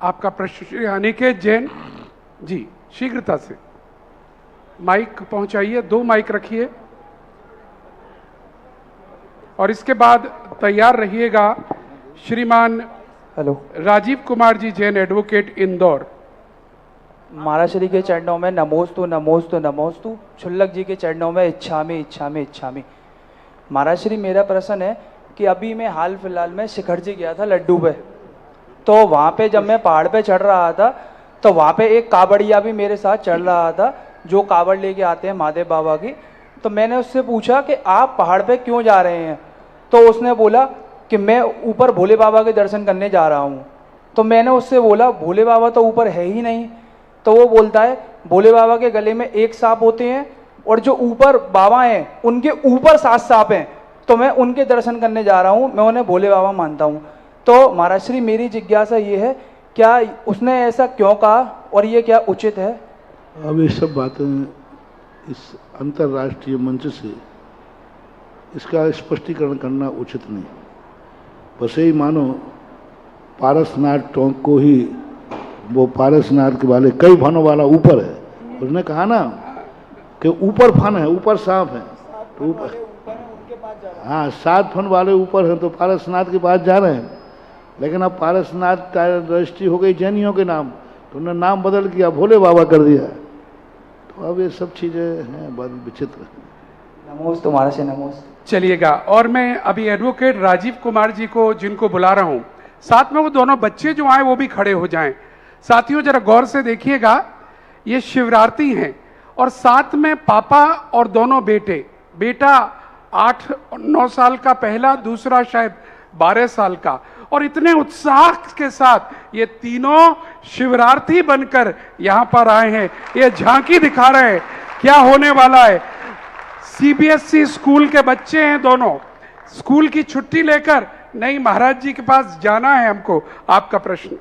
आपका प्रश्न। श्री अनिकेत जैन जी, शीघ्रता से माइक पहुंचाइए, 2 माइक रखिए, और इसके बाद तैयार रहिएगा श्रीमान हेलो राजीव कुमार जी जैन, एडवोकेट, इंदौर। महाराज श्री के चरणों में नमोस्तु नमोस्तु नमोस्तु, छुल्लक जी के चरणों में इच्छामी इच्छामी इच्छामी। महाराज श्री, मेरा प्रश्न है कि अभी मैं हाल फिलहाल में शिखर जी गया था लड्डू पे, तो वहाँ पे जब मैं पहाड़ पे चढ़ रहा था तो वहाँ पे एक कावड़िया भी मेरे साथ चढ़ रहा था, जो कावड़ लेके आते हैं महादेव बाबा की। तो मैंने उससे पूछा कि आप पहाड़ पे क्यों जा रहे हैं, तो उसने बोला कि मैं ऊपर भोले बाबा के दर्शन करने जा रहा हूँ। तो मैंने उससे बोला भोले बाबा तो ऊपर है ही नहीं, तो वो बोलता है भोले बाबा के गले में 1 सांप होते हैं और जो ऊपर बाबा हैं उनके ऊपर 7 सांप हैं, तो मैं उनके दर्शन करने जा रहा हूँ, मैं उन्हें भोले बाबा मानता हूँ। तो महाराज श्री, मेरी जिज्ञासा ये है, क्या उसने ऐसा क्यों कहा और ये क्या उचित है? अब ये सब बातें इस अंतर्राष्ट्रीय मंच से इसका स्पष्टीकरण करना उचित नहीं। बस यही मानो पारसनाथ टोंक को ही, वो पारसनाथ के वाले कई फनों वाला ऊपर है, उसने कहा ना कि ऊपर फन है, ऊपर सांप है, तो ऊपर, हाँ 7 फन वाले ऊपर हैं, तो पारसनाथ के पास जा रहे हैं। लेकिन अब पारसनाथ रजिस्ट्री हो गई जैनियों के नाम, तो उन्होंने नाम बदल किया, भोले बाबा कर दिया। तो अब ये सब चीज़ें हैं बहुत विचित्र। नमोस्त महाराज से नमोस्त। चलिएगा, और मैं अभी एडवोकेट राजीव कुमार जी को जिनको बुला रहा हूं, साथ में वो दोनों बच्चे जो आए वो भी खड़े हो जाएं। साथियों, जरा गौर से देखिएगा, ये शिवरार्थी हैं और साथ में पापा और दोनों बेटे, बेटा 8-9 साल का पहला, दूसरा शायद 12 साल का, और इतने उत्साह के साथ ये तीनों शिवरार्थी बनकर यहां पर आए हैं। ये झांकी दिखा रहे हैं क्या होने वाला है। सीबीएसई स्कूल के बच्चे हैं दोनों, स्कूल की छुट्टी लेकर नहीं, महाराज जी के पास जाना है हमको। आपका प्रश्न।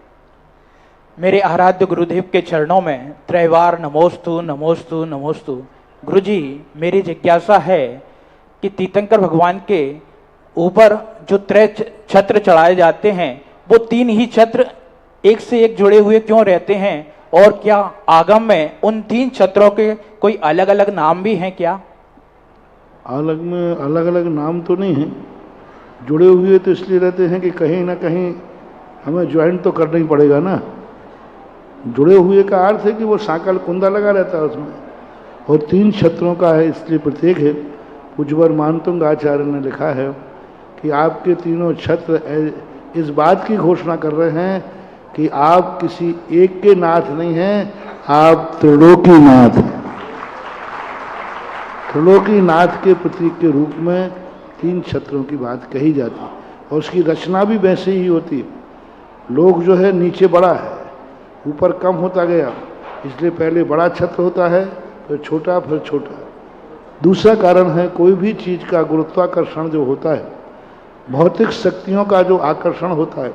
मेरे आराध्य गुरुदेव के चरणों में त्रैवार नमोस्तु नमोस्तु नमोस्तु। गुरुजी, मेरी जिज्ञासा है कि तीर्थंकर भगवान के ऊपर जो त्रय छत्र चढ़ाए जाते हैं वो 3 ही छत्र एक से एक जुड़े हुए क्यों रहते हैं, और क्या आगम में उन 3 छत्रों के कोई अलग अलग नाम भी हैं क्या? अलग में अलग अलग नाम तो नहीं है, जुड़े हुए तो इसलिए रहते हैं कि कहीं ना कहीं हमें ज्वाइंट तो करना ही पड़ेगा ना। जुड़े हुए का अर्थ है कि वो सांकल कुंदा लगा रहता है उसमें, और 3 छत्रों का है इसलिए प्रत्येक है। पूज्यवर मानतुंग आचार्य ने लिखा है कि आपके तीनों छत्र इस बात की घोषणा कर रहे हैं कि आप किसी एक के नाथ नहीं हैं, आप त्रिलोकी नाथ हैं। त्रिलोकी नाथ के प्रतीक के रूप में 3 छत्रों की बात कही जाती है, और उसकी रचना भी वैसे ही होती है। लोग जो है नीचे बड़ा है, ऊपर कम होता गया, इसलिए पहले बड़ा छत्र होता है, फिर छोटा, फिर छोटा। दूसरा कारण है कोई भी चीज़ का गुरुत्वाकर्षण जो होता है, भौतिक शक्तियों का जो आकर्षण होता है,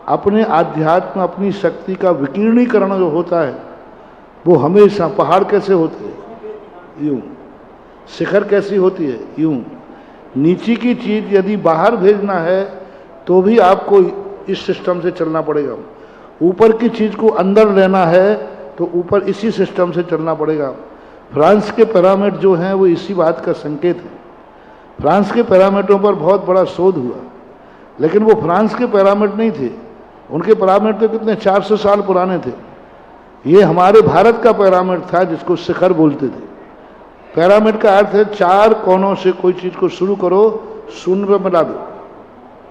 अपने आध्यात्म अपनी शक्ति का विकीर्णीकरण जो होता है, वो हमेशा पहाड़ कैसे होते हैं यूं, शिखर कैसी होती है यूं। नीचे की चीज़ यदि बाहर भेजना है तो भी आपको इस सिस्टम से चलना पड़ेगा, ऊपर की चीज़ को अंदर लेना है तो ऊपर इसी सिस्टम से चलना पड़ेगा। फ्रांस के पिरामिड जो हैं वो इसी बात का संकेत है। फ्रांस के पिरामिडों पर बहुत बड़ा शोध हुआ, लेकिन वो फ्रांस के पिरामिड नहीं थे, उनके पिरामिड तो कितने 400 साल पुराने थे। ये हमारे भारत का पिरामिड था जिसको शिखर बोलते थे। पिरामिड का अर्थ है 4 कोनों से कोई चीज़ को शुरू करो, शून्य पर मिला दो।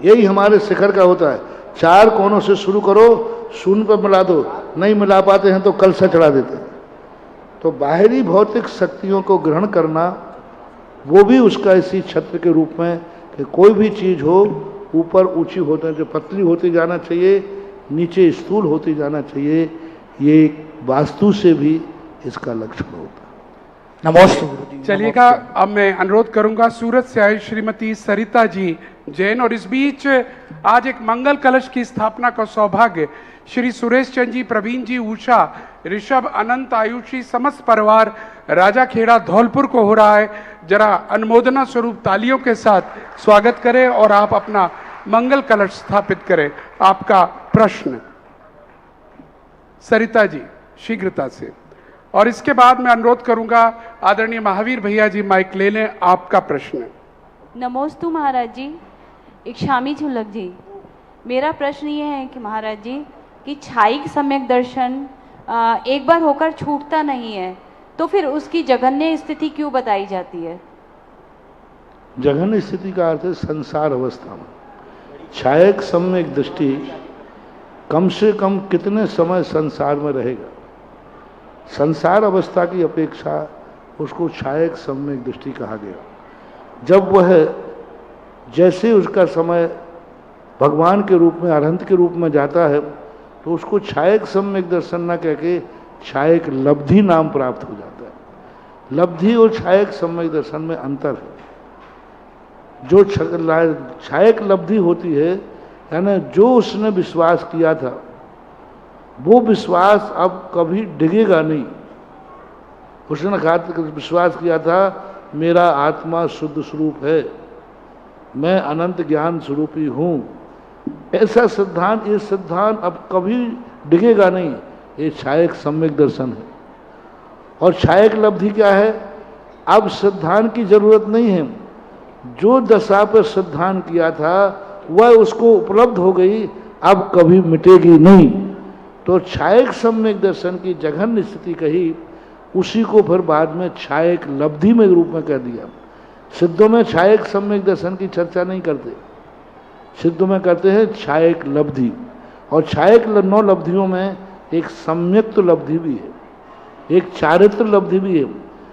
यही हमारे शिखर का होता है, 4 कोनों से शुरू करो, शून्य पर मिला दो। नहीं मिला पाते हैं तो कलसा चढ़ा देते हैं। तो बाहरी भौतिक शक्तियों को ग्रहण करना वो भी उसका इसी छत्र के रूप में कि कोई भी चीज़ हो ऊपर ऊंची होती जो पतली होती जाना चाहिए, नीचे स्थूल होती जाना चाहिए। ये वास्तु से भी इसका लक्षण होता है। नमस्ते। चलिएगा, अब मैं अनुरोध करूंगा सूरत से आई श्रीमती सरिता जी जैन, और इस बीच आज एक मंगल कलश की स्थापना का सौभाग्य श्री सुरेश चंद जी, प्रवीण जी, उषा, ऋषभ, अनंत, आयुषी, समस्त परिवार राजा खेड़ा धौलपुर को हो रहा है। जरा अनुमोदना स्वरूप तालियों के साथ स्वागत करें और आप अपना मंगल कलश स्थापित करें। आपका प्रश्न सरिता जी शीघ्रता से, और इसके बाद मैं अनुरोध करूंगा आदरणीय महावीर भैया जी माइक ले लें। आपका प्रश्न। नमोस्तु महाराज जी, इक्षामी झुलक जी। मेरा प्रश्न ये है कि महाराज जी कि छायिक सम्यक दर्शन एक बार होकर छूटता नहीं है, तो फिर उसकी जघन्य स्थिति क्यों बताई जाती है? जघन्य स्थिति का अर्थ है संसार अवस्था में। छायक सम्यक दृष्टि कम से कम कितने समय संसार में रहेगा, संसार अवस्था की अपेक्षा उसको छायक सम्यक दृष्टि कहा गया। जब वह जैसे उसका समय भगवान के रूप में अरहंत के रूप में जाता है तो उसको छायक सम्यक दर्शन न कह के छायक लब्धि नाम प्राप्त हो जाता है। लब्धि और छायक सम्यक दर्शन में अंतर है। जो छायक लब्धि होती है, यानी जो उसने विश्वास किया था वो विश्वास अब कभी डिगेगा नहीं। उसने विश्वास किया था मेरा आत्मा शुद्ध स्वरूप है, मैं अनंत ज्ञान स्वरूपी हूँ, ऐसा सिद्धांत, ये सिद्धांत अब कभी डिगेगा नहीं। ये छायक सम्यक दर्शन है। और छायक लब्धि क्या है? अब सिद्धांत की जरूरत नहीं है। जो दशा पर सिद्धांत किया था वह उसको उपलब्ध हो गई, अब कभी मिटेगी नहीं। तो छायक सम्यक दर्शन की जघन्य स्थिति कही, उसी को फिर बाद में छायक लब्धि में रूप में कह दिया। सिद्धों में छायक सम्यक दर्शन की चर्चा नहीं करते, सिद्धों में करते हैं छायक लब्धि। और छायक 9 लब्धियों में एक सम्यक्त लब्धि भी है, एक चारित्र लब्धि भी है।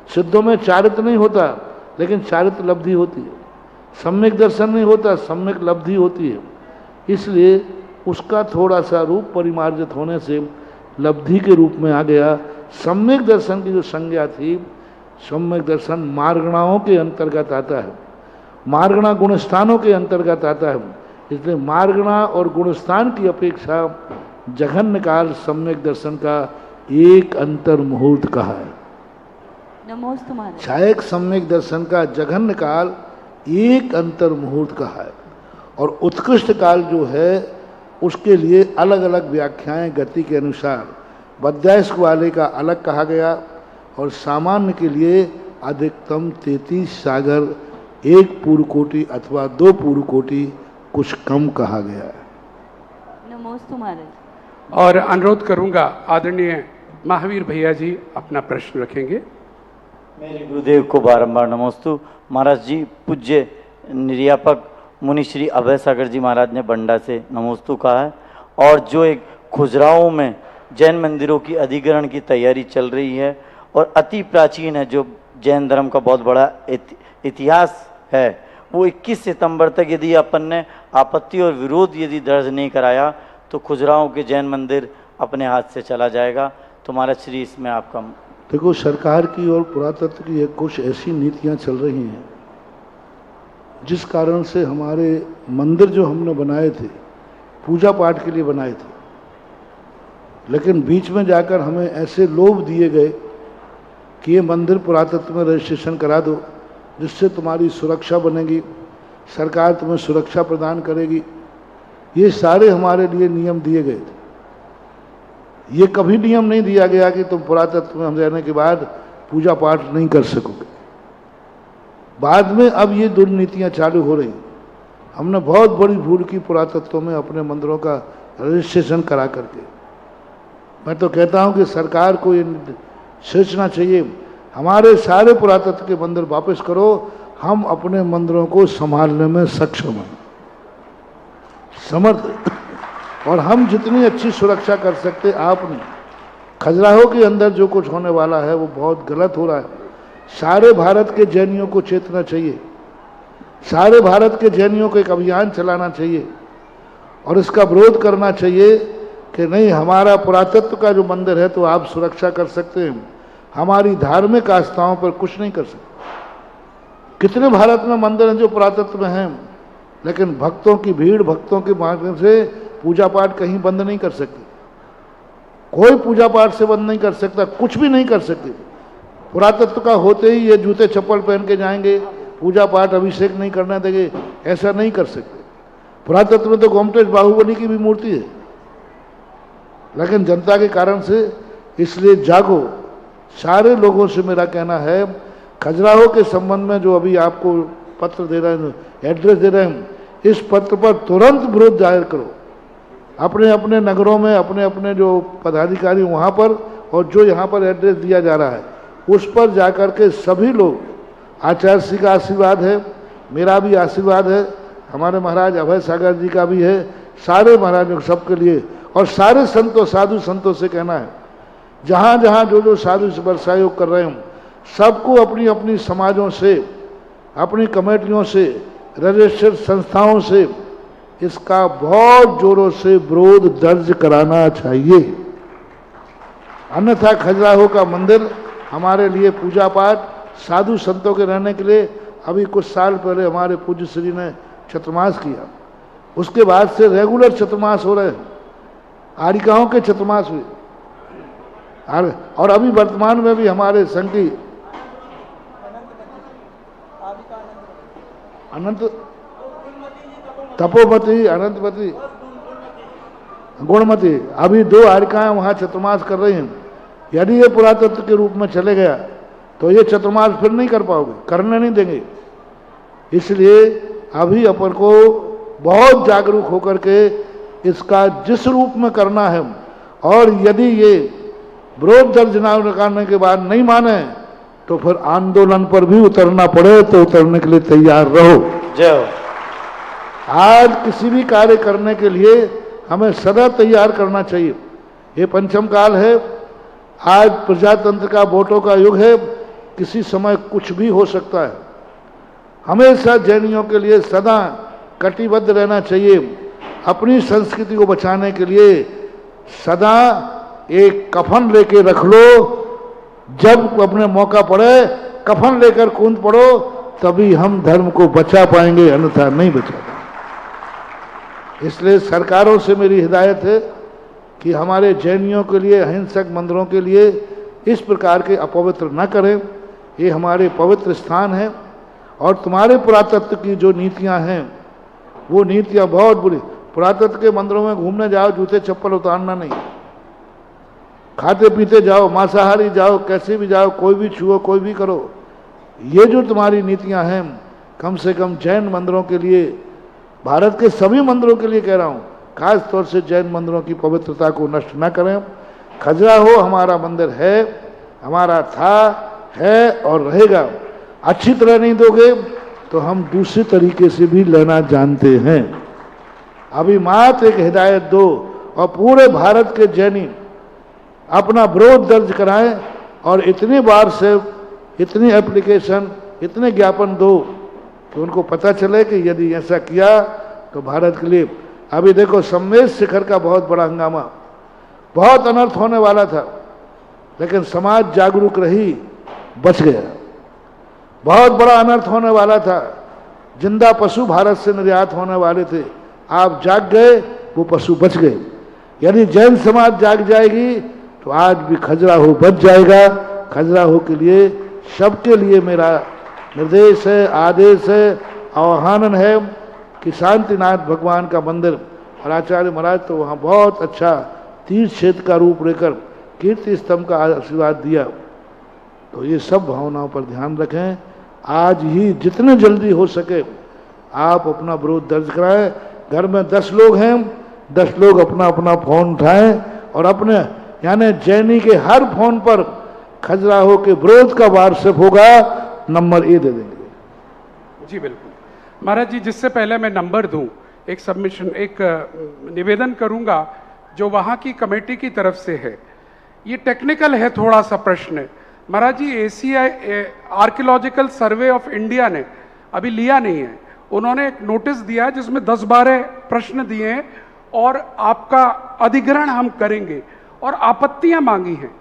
सिद्धों में चारित्र नहीं होता लेकिन चारित्र लब्धि होती है। सम्यक दर्शन नहीं होता, सम्यक लब्धि होती है। इसलिए उसका थोड़ा सा रूप परिमार्जित होने से लब्धि के रूप में आ गया। सम्यक दर्शन की जो संज्ञा थी, सम्यक दर्शन मार्गणाओं के अंतर्गत आता है, मार्गणा गुणस्थानों के अंतर्गत आता है। इसलिए मार्गणा और गुणस्थान की अपेक्षा जघन्य काल सम्यक दर्शन का एक अंतर मुहूर्त कहा है। नमोस्तु महाराज। छायक सम्यक दर्शन का जघन्य काल एक अंतर मुहूर्त कहा है, और उत्कृष्ट काल जो है उसके लिए अलग अलग व्याख्याएं गति के अनुसार बद्यायस्क वाले का अलग कहा गया, और सामान्य के लिए अधिकतम 33 सागर, 1 पूर्व कोटि अथवा 2 पूर्व कोटि कुछ कम कहा गया है। नमोस्तु महाराज। और अनुरोध करूंगा आदरणीय महावीर भैया जी अपना प्रश्न रखेंगे। मेरे गुरुदेव को बारंबार नमोस्तु। महाराज जी, पूज्य निर्यापक मुनि श्री अभय सागर जी महाराज ने बंडा से नमोस्तु कहा है, और जो एक खुजराओं में जैन मंदिरों की अधिग्रहण की तैयारी चल रही है और अति प्राचीन है, जो जैन धर्म का बहुत बड़ा इतिहास है, वो 21 सितंबर तक यदि अपन ने आपत्ति और विरोध यदि दर्ज नहीं कराया तो खुजराओं के जैन मंदिर अपने हाथ से चला जाएगा। तो महाराज श्री इसमें आपका। देखो, सरकार की और पुरातत्व की कुछ ऐसी नीतियां चल रही हैं जिस कारण से हमारे मंदिर जो हमने बनाए थे पूजा पाठ के लिए बनाए थे, लेकिन बीच में जाकर हमें ऐसे लोभ दिए गए कि ये मंदिर पुरातत्व में रजिस्ट्रेशन करा दो, जिससे तुम्हारी सुरक्षा बनेगी, सरकार तुम्हें सुरक्षा प्रदान करेगी। ये सारे हमारे लिए नियम दिए गए थे। ये कभी नियम नहीं दिया गया कि तुम पुरातत्व में हम रहने के बाद पूजा पाठ नहीं कर सकोगे। बाद में अब ये दुर्नीतियां चालू हो रही। हमने बहुत बड़ी भूल की पुरातत्व में अपने मंदिरों का रजिस्ट्रेशन करा करके। मैं तो कहता हूं कि सरकार को ये सोचना चाहिए, हमारे सारे पुरातत्व के मंदिर वापस करो, हम अपने मंदिरों को संभालने में सक्षम हैं, समर्थ, और हम जितनी अच्छी सुरक्षा कर सकते आप नहीं। खजुराहो के अंदर जो कुछ होने वाला है वो बहुत गलत हो रहा है। सारे भारत के जैनियों को चेतना चाहिए, सारे भारत के जैनियों को एक अभियान चलाना चाहिए और इसका विरोध करना चाहिए कि नहीं, हमारा पुरातत्व का जो मंदिर है तो आप सुरक्षा कर सकते हैं, हमारी धार्मिक आस्थाओं पर कुछ नहीं कर सकते। कितने भारत में मंदिर हैं जो पुरातत्व में हैं, लेकिन भक्तों की भीड़, भक्तों के माध्यम से पूजा पाठ कहीं बंद नहीं कर सकती। कोई पूजा पाठ से बंद नहीं कर सकता, कुछ भी नहीं कर सकती। पुरातत्व का होते ही ये जूते चप्पल पहन के जाएंगे, पूजा पाठ अभिषेक नहीं करना देंगे, ऐसा नहीं कर सकते। पुरातत्व में तो गोमटेश बाहुबली की भी मूर्ति है, लेकिन जनता के कारण से, इसलिए जागो। सारे लोगों से मेरा कहना है, खजुराहो के संबंध में जो अभी आपको पत्र दे रहे हैं, एड्रेस दे रहे हैं, इस पत्र पर तुरंत विरोध जाहिर करो अपने अपने नगरों में, अपने अपने जो पदाधिकारी वहाँ पर, और जो यहाँ पर एड्रेस दिया जा रहा है उस पर जाकर के सभी लोग, आचार्य श्री का आशीर्वाद है, मेरा भी आशीर्वाद है, हमारे महाराज अभय सागर जी का भी है, सारे महाराजों सबके लिए, और सारे संतों, साधु संतों से कहना है, जहाँ जहाँ जो जो साधु वर्षायोग कर रहे हैं, सबको अपनी अपनी समाजों से, अपनी कमेटियों से, रजिस्टर्ड संस्थाओं से इसका बहुत जोरों से विरोध दर्ज कराना चाहिए। अन्यथा खजुराहो का मंदिर हमारे लिए पूजा पाठ, साधु संतों के रहने के लिए, अभी कुछ साल पहले हमारे पूज्य श्री ने चतुर्मास किया, उसके बाद से रेगुलर चतुर्मास हो रहे हैं, आरिकाओं के चतुर्मास हुए, और अभी वर्तमान में भी हमारे संघ की अनंत तपोमती, अनंतमती, गुणमती, अभी 2 आरिकाएं वहाँ चतुर्मास कर रही हैं। यदि ये पुरातत्व के रूप में चले गया तो ये चतुर्मास फिर नहीं कर पाओगे, करने नहीं देंगे। इसलिए अभी अपन को बहुत जागरूक होकर के इसका जिस रूप में करना है, और यदि ये विरोध दर्ज न करने के बाद नहीं माने तो फिर आंदोलन पर भी उतरना पड़े तो उतरने के लिए तैयार रहो। जय हो। आज किसी भी कार्य करने के लिए हमें सदा तैयार करना चाहिए। ये पंचम काल है, आज प्रजातंत्र का, वोटों का युग है, किसी समय कुछ भी हो सकता है। हमेशा जैनियों के लिए सदा कटिबद्ध रहना चाहिए। अपनी संस्कृति को बचाने के लिए सदा एक कफन लेके रख लो, जब अपने मौका पड़े कफन लेकर कूद पड़ो, तभी हम धर्म को बचा पाएंगे, अन्यथा नहीं बचा पाएंगे। इसलिए सरकारों से मेरी हिदायत है कि हमारे जैनियों के लिए, अहिंसक मंदिरों के लिए इस प्रकार के अपवित्र न करें। ये हमारे पवित्र स्थान हैं और तुम्हारे पुरातत्व की जो नीतियां हैं वो नीतियां बहुत बुरी। पुरातत्व के मंदिरों में घूमने जाओ, जूते चप्पल उतारना नहीं, खाते पीते जाओ, मांसाहारी जाओ, कैसे भी जाओ, कोई भी छुओ, कोई भी करो। ये जो तुम्हारी नीतियां हैं, कम से कम जैन मंदिरों के लिए, भारत के सभी मंदिरों के लिए कह रहा हूँ, खास तौर से जैन मंदिरों की पवित्रता को नष्ट न करें। खजुराहो हमारा मंदिर है, हमारा था, है और रहेगा। अच्छी तरह नहीं दोगे तो हम दूसरे तरीके से भी लेना जानते हैं। अभी मात्र एक हिदायत दो और पूरे भारत के जैनी अपना विरोध दर्ज कराएं और इतनी बार से इतनी एप्लीकेशन, इतने ज्ञापन दो कि उनको पता चले कि यदि ऐसा किया तो भारत के लिए। अभी देखो, सम्मेद शिखर का बहुत बड़ा हंगामा, बहुत अनर्थ होने वाला था, लेकिन समाज जागरूक रही, बच गया। बहुत बड़ा अनर्थ होने वाला था, जिंदा पशु भारत से निर्यात होने वाले थे, आप जाग गए, वो पशु बच गए। यदि जैन समाज जाग जाएगी तो आज भी खजुराहो बच जाएगा। खजुराहो के लिए, सबके लिए मेरा निर्देश है, आदेश है, आह्वान है कि शांतिनाथ भगवान का मंदिर, और आचार्य महाराज तो वहाँ बहुत अच्छा तीर्थ क्षेत्र का रूप लेकर कीर्ति स्तंभ का आशीर्वाद दिया। तो ये सब भावनाओं पर ध्यान रखें। आज ही जितने जल्दी हो सके आप अपना विरोध दर्ज कराएं। घर में 10 लोग हैं, 10 लोग अपना अपना फोन उठाएं और अपने, यानी जैनी के हर फोन पर खजुराहो के विरोध का व्हाट्सएप होगा, नंबर ये दे देंगे। जी बिल्कुल महाराज जी, जिससे पहले मैं नंबर दूं, एक सबमिशन, एक निवेदन करूंगा जो वहां की कमेटी की तरफ से है। ये टेक्निकल है थोड़ा सा प्रश्न। महाराज जी, एशियाई आर्कियोलॉजिकल सर्वे ऑफ इंडिया ने अभी लिया नहीं है, उन्होंने एक नोटिस दिया जिसमें 10-12 प्रश्न दिए हैं और आपका अधिग्रहण हम करेंगे और आपत्तियां मांगी हैं।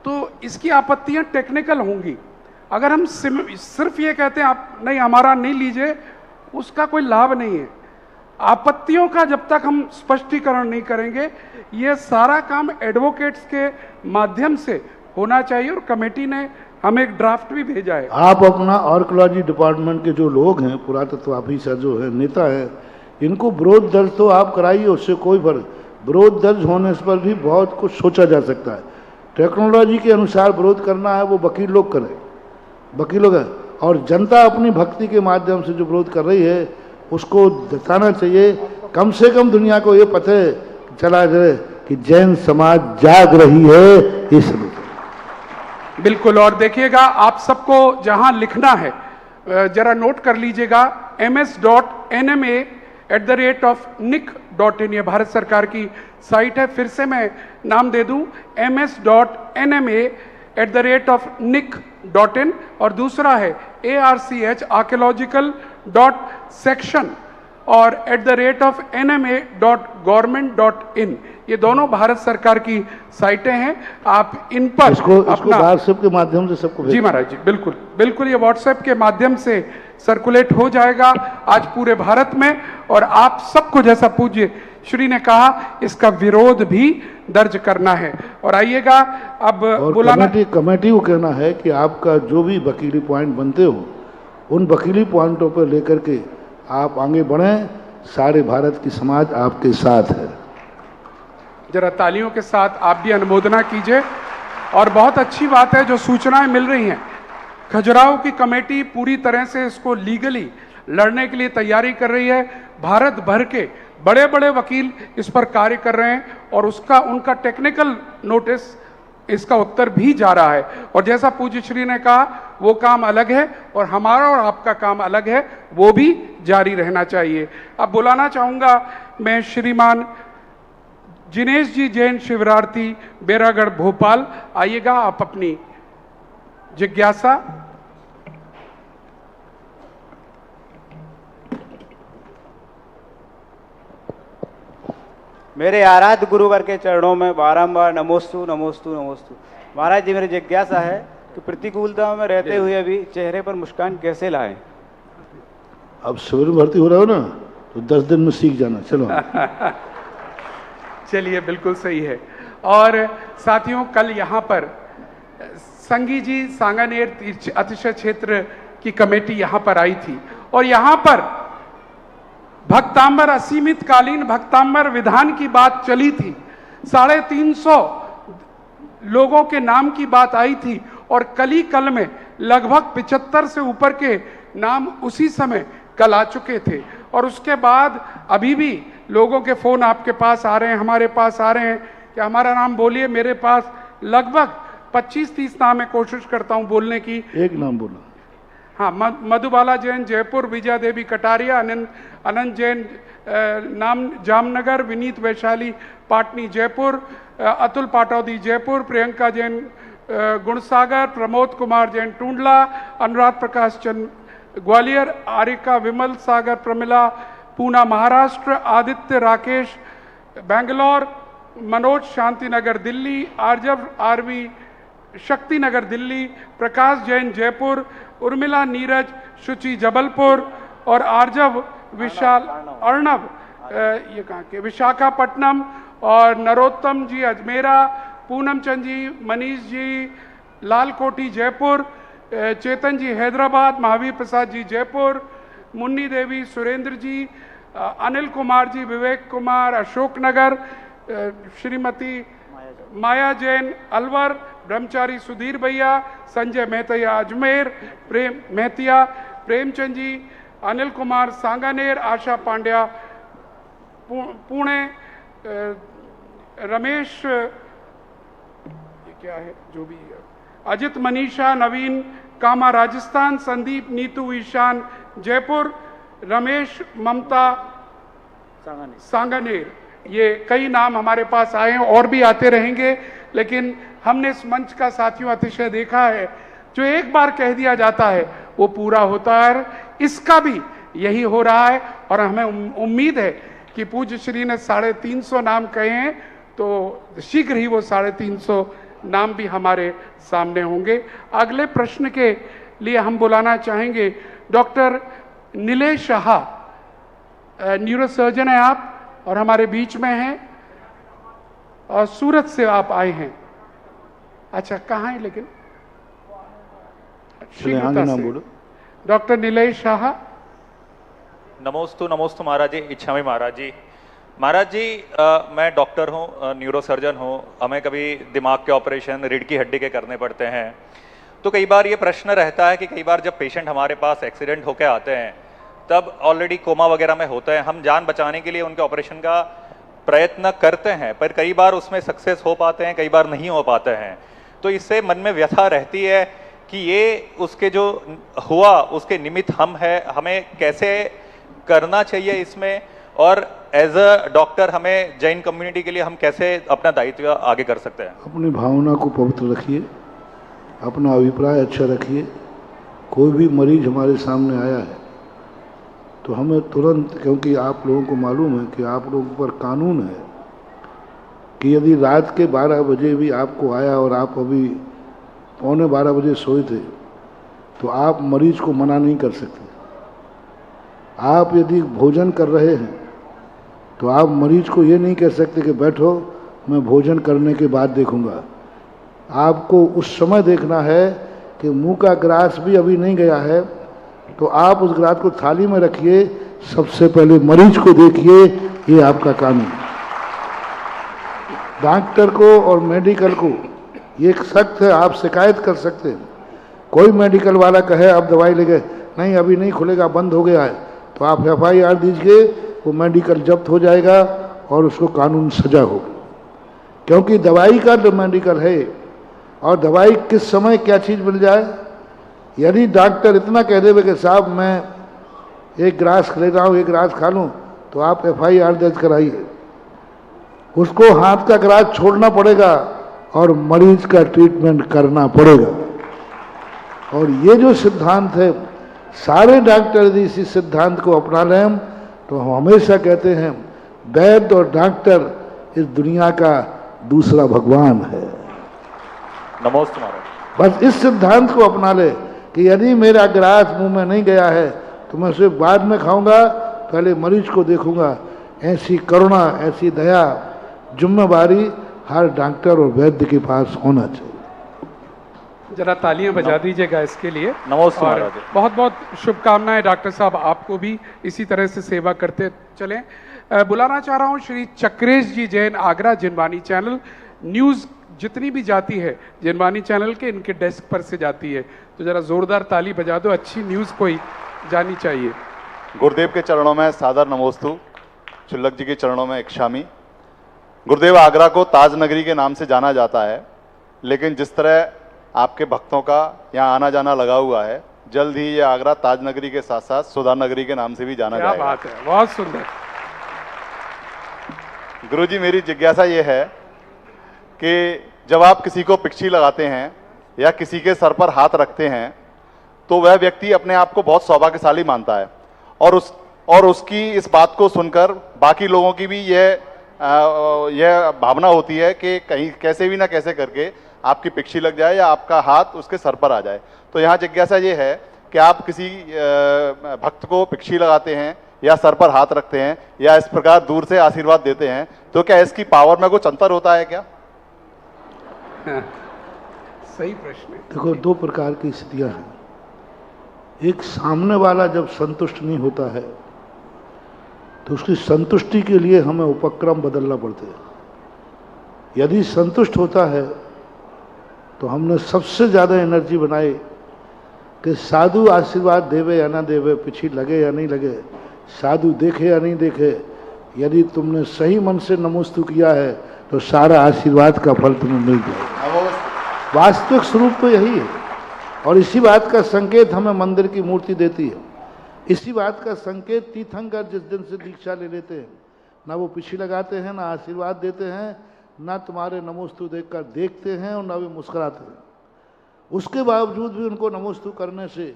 तो इसकी आपत्तियां टेक्निकल होंगी। अगर हम सिर्फ ये कहते हैं आप नहीं, हमारा नहीं लीजिए, उसका कोई लाभ नहीं है। आपत्तियों का जब तक हम स्पष्टीकरण नहीं करेंगे, ये सारा काम एडवोकेट्स के माध्यम से होना चाहिए और कमेटी ने हमें एक ड्राफ्ट भी भेजा है। आप अपना आर्कियोलॉजी डिपार्टमेंट के जो लोग हैं, पुरातत्व ऑफिसर जो है, नेता है, इनको विरोध दर्ज तो आप कराइए, उससे कोई फर्क। विरोध दर्ज होने पर भी बहुत कुछ सोचा जा सकता है। टेक्नोलॉजी के अनुसार विरोध करना है वो वकील लोग करें, वकील लोग, और जनता अपनी भक्ति के माध्यम से जो विरोध कर रही है उसको बताना चाहिए। कम से कम दुनिया को ये पता चला जाए कि जैन समाज जाग रही है। इस बिल्कुल, और देखिएगा आप सबको जहां लिखना है जरा नोट कर लीजिएगा, ms.nma@nic.in, ये भारत सरकार की साइट है। फिर से मैं नाम दे दूं, ms.nma@nic.in, और दूसरा है ARCH archaeological.section और @nma.government.in। ये दोनों भारत सरकार की साइटें हैं। आप इन पर इसको व्हाट्सएप के माध्यम से सबको जी महाराज जी, बिल्कुल बिल्कुल, ये व्हाट्सएप के माध्यम से सर्कुलेट हो जाएगा आज पूरे भारत में। और आप सबको, जैसा पूज्य श्री ने कहा, इसका विरोध भी दर्ज करना है। और आइएगा अब बुलाना, कमेटी को कहना है कि आपका जो भी वकीली पॉइंट बनते हो, उन वकीली पॉइंटों पर लेकर के आप आगे बढ़ें। सारे भारत की समाज आपके साथ है। जरा तालियों के साथ आप भी अनुमोदना कीजिए। और बहुत अच्छी बात है जो सूचनाएं मिल रही हैं, खजुराहो की कमेटी पूरी तरह से इसको लीगली लड़ने के लिए तैयारी कर रही है। भारत भर के बड़े बड़े वकील इस पर कार्य कर रहे हैं और उनका टेक्निकल नोटिस, इसका उत्तर भी जा रहा है। और जैसा पूज्य श्री ने कहा, वो काम अलग है और हमारा और आपका काम अलग है, वो भी जारी रहना चाहिए। अब बुलाना चाहूंगा मैं श्रीमान जिनेश जी जैन, शिवरार्थी, बेरागढ़, भोपाल। आइएगा, आप अपनी जिज्ञासा। मेरे आराध्य गुरुवर के चरणों में बारंबार नमोस्तु नमोस्तु नमोस्तु। महाराज जी, मेरी जिज्ञासा है कि प्रतिकूलता में रहते हुए भी चेहरे पर मुस्कान कैसे लाएं? अब शिविर में भर्ती हो रहे हो ना, तो 10 दिन में सीख जाना। चलो चलिए, बिल्कुल सही है। और साथियों, कल यहाँ पर संगी जी सांगानेर अतिशय क्षेत्र की कमेटी यहाँ पर आई थी और यहाँ पर भक्तांबर, असीमित कालीन भक्तांबर विधान की बात चली थी। 350 लोगों के नाम की बात आई थी और कल में लगभग 75 से ऊपर के नाम उसी समय कल आ चुके थे। और उसके बाद अभी भी लोगों के फोन आपके पास आ रहे हैं, हमारे पास आ रहे हैं कि हमारा नाम बोलिए। मेरे पास लगभग 25-30 नाम है, कोशिश करता हूं बोलने की। एक नाम बोलो। हाँ, मधुबाला जैन जयपुर, विजया देवी कटारिया, अनंत जैन नाम जामनगर, विनीत वैशाली पाटनी जयपुर, अतुल पाटौदी जयपुर, प्रियंका जैन गुणसागर, प्रमोद कुमार जैन टूंडला, अनुराग प्रकाश चंद ग्वालियर, आरिका विमल सागर प्रमिला पूना महाराष्ट्र, आदित्य राकेश बेंगलोर, मनोज शांतिनगर दिल्ली, आर्जव आरवी शक्तिनगर दिल्ली, प्रकाश जैन जयपुर, उर्मिला नीरज शुचि जबलपुर और आर्जव विशाल अर्णव ये कहाँ के विशाखापट्टनम, और नरोत्तम जी अजमेरा, पूनम चंद जी, मनीष जी लालकोटी जयपुर, चेतन जी हैदराबाद, महावीर प्रसाद जी जयपुर, मुन्नी देवी सुरेंद्र जी, अनिल कुमार जी विवेक कुमार अशोकनगर, श्रीमती माया जैन अलवर, ब्रह्मचारी सुधीर भैया, संजय मेहतिया अजमेर, प्रेमचंद जी, अनिल कुमार सांगानेर, आशा पांड्या पुणे, रमेश ये क्या है जो भी है, अजित मनीषा नवीन कामा राजस्थान, संदीप नीतू ईशान जयपुर, रमेश ममता सांगानेर। ये कई नाम हमारे पास आए हैं और भी आते रहेंगे, लेकिन हमने इस मंच का साथियों अतिशय देखा है, जो एक बार कह दिया जाता है वो पूरा होता है। इसका भी यही हो रहा है और हमें उम्मीद है कि पूज्य श्री ने 350 नाम कहे हैं, तो शीघ्र ही वो 350 नाम भी हमारे सामने होंगे। अगले प्रश्न के लिए हम बुलाना चाहेंगे डॉक्टर नीलेश शाह, न्यूरोसर्जन है आप और हमारे बीच में हैं और सूरत से आप आए हैं। अच्छा, कहाँ है लेकिन? श्रीलंका से डॉक्टर नीलेश शाह। नमोस्तु नमोस्तु महाराज जी, इच्छामी महाराज जी। महाराज जी, मैं डॉक्टर हूँ, न्यूरोसर्जन हूँ। हमें कभी दिमाग के ऑपरेशन, रीढ़ की हड्डी के करने पड़ते हैं, तो कई बार ये प्रश्न रहता है कि कई बार जब पेशेंट हमारे पास एक्सीडेंट होकर आते हैं तब ऑलरेडी कोमा वगैरह में होते हैं, हम जान बचाने के लिए उनके ऑपरेशन का प्रयत्न करते हैं, पर कई बार उसमें सक्सेस हो पाते हैं, कई बार नहीं हो पाते हैं। तो इससे मन में व्यथा रहती है कि ये उसके जो हुआ उसके निमित्त हम है, हमें कैसे करना चाहिए इसमें, और एज अ डॉक्टर हमें जैन कम्युनिटी के लिए हम कैसे अपना दायित्व आगे कर सकते हैं। अपनी भावना को पवित्र रखिए, अपना अभिप्राय अच्छा रखिए। कोई भी मरीज हमारे सामने आया है तो हमें तुरंत, क्योंकि आप लोगों को मालूम है कि आप लोगों पर कानून है कि यदि रात के 12 बजे भी आपको आया और आप अभी 11:45 बजे सोए थे तो आप मरीज को मना नहीं कर सकते। आप यदि भोजन कर रहे हैं तो आप मरीज को ये नहीं कह सकते कि बैठो मैं भोजन करने के बाद देखूंगा। आपको उस समय देखना है कि मुंह का ग्रास भी अभी नहीं गया है तो आप उस ग्रास को थाली में रखिए, सबसे पहले मरीज को देखिए, ये आपका कानून। डॉक्टर को और मेडिकल को ये सख्त है, आप शिकायत कर सकते हैं। कोई मेडिकल वाला कहे अब दवाई ले गए, नहीं अभी नहीं खुलेगा, बंद हो गया है, तो आप FIR दीजिए, वो मेडिकल जब्त हो जाएगा और उसको कानून सजा होगी। क्योंकि दवाई का जो मेडिकल है और दवाई किस समय क्या चीज़ मिल जाए। यदि डॉक्टर इतना कह देवे कि साहब मैं एक ग्रास ले रहा हूँ, एक ग्रास खा लूँ, तो आप FIR दर्ज कराइए। उसको हाथ का ग्रास छोड़ना पड़ेगा और मरीज का ट्रीटमेंट करना पड़ेगा। और ये जो सिद्धांत है, सारे डॉक्टर यदि इसी सिद्धांत को अपना लें तो हम हमेशा कहते हैं वैद्य और डॉक्टर इस दुनिया का दूसरा भगवान है। नमस्ते महाराज। बस इस सिद्धांत को अपना ले कि यदि मेरा ग्रास मुंह में नहीं गया है तो मैं उसे बाद में खाऊंगा पहले मरीज को देखूंगा। ऐसी करुणा, ऐसी दया, जिम्मेवारी हर डॉक्टर और वैद्य के पास होना चाहिए। जरा तालियां बजा दीजिएगा इसके लिए। नमस्ते और महाराज। बहुत बहुत शुभकामनाएं डॉक्टर साहब, आपको भी इसी तरह से सेवा करते चलें। बुलाना चाह रहा हूं श्री चक्रेश जी जैन, आगरा, जिनवानी चैनल। न्यूज़ जितनी भी जाती है जिनवानी चैनल के, इनके डेस्क पर से जाती है, तो जरा जोरदार ताली बजा दो, अच्छी न्यूज़ कोई जानी चाहिए। गुरुदेव के चरणों में सादर नमोस्तु, शुल्लक जी के चरणों में इक्षामी। गुरुदेव, आगरा को ताज नगरी के नाम से जाना जाता है, लेकिन जिस तरह आपके भक्तों का यहाँ आना जाना लगा हुआ है, जल्द ही ये आगरा ताज नगरी के साथ साथ सुधा नगरी के नाम से भी जाना जाएगा। क्या बात है, बहुत सुंदर। गुरुजी, मेरी जिज्ञासा ये है कि जब आप किसी को पिक्षी लगाते हैं या किसी के सर पर हाथ रखते हैं, तो वह व्यक्ति अपने आप को बहुत सौभाग्यशाली मानता है, और उसकी इस बात को सुनकर बाकी लोगों की भी यह भावना होती है कि कहीं कैसे भी ना कैसे करके आपकी पिक्षी लग जाए या आपका हाथ उसके सर पर आ जाए। तो यहाँ जिज्ञासा ये है कि आप किसी भक्त को पिक्षी लगाते हैं या सर पर हाथ रखते हैं या इस प्रकार दूर से आशीर्वाद देते हैं, तो क्या इसकी पावर में कुछ अंतर होता है क्या? सही प्रश्न है। देखो, दो प्रकार की स्थितियां हैं। एक, सामने वाला जब संतुष्ट नहीं होता है तो उसकी संतुष्टि के लिए हमें उपक्रम बदलना पड़ते हैं। यदि संतुष्ट होता है तो हमने सबसे ज़्यादा एनर्जी बनाई कि साधु आशीर्वाद देवे या ना देवे, पिछी लगे या नहीं लगे, साधु देखे या नहीं देखे, यदि तुमने सही मन से नमोस्तु किया है तो सारा आशीर्वाद का फल तुम्हें मिल जाए। वास्तविक स्वरूप तो यही है, और इसी बात का संकेत हमें मंदिर की मूर्ति देती है। इसी बात का संकेत तीर्थंकर जिस दिन से दीक्षा ले लेते हैं, ना वो पिछी लगाते हैं, ना आशीर्वाद देते हैं, ना तुम्हारे नमोस्तु देखकर देखते हैं, और ना वे मुस्कुराते हैं। उसके बावजूद भी उनको नमोस्तु करने से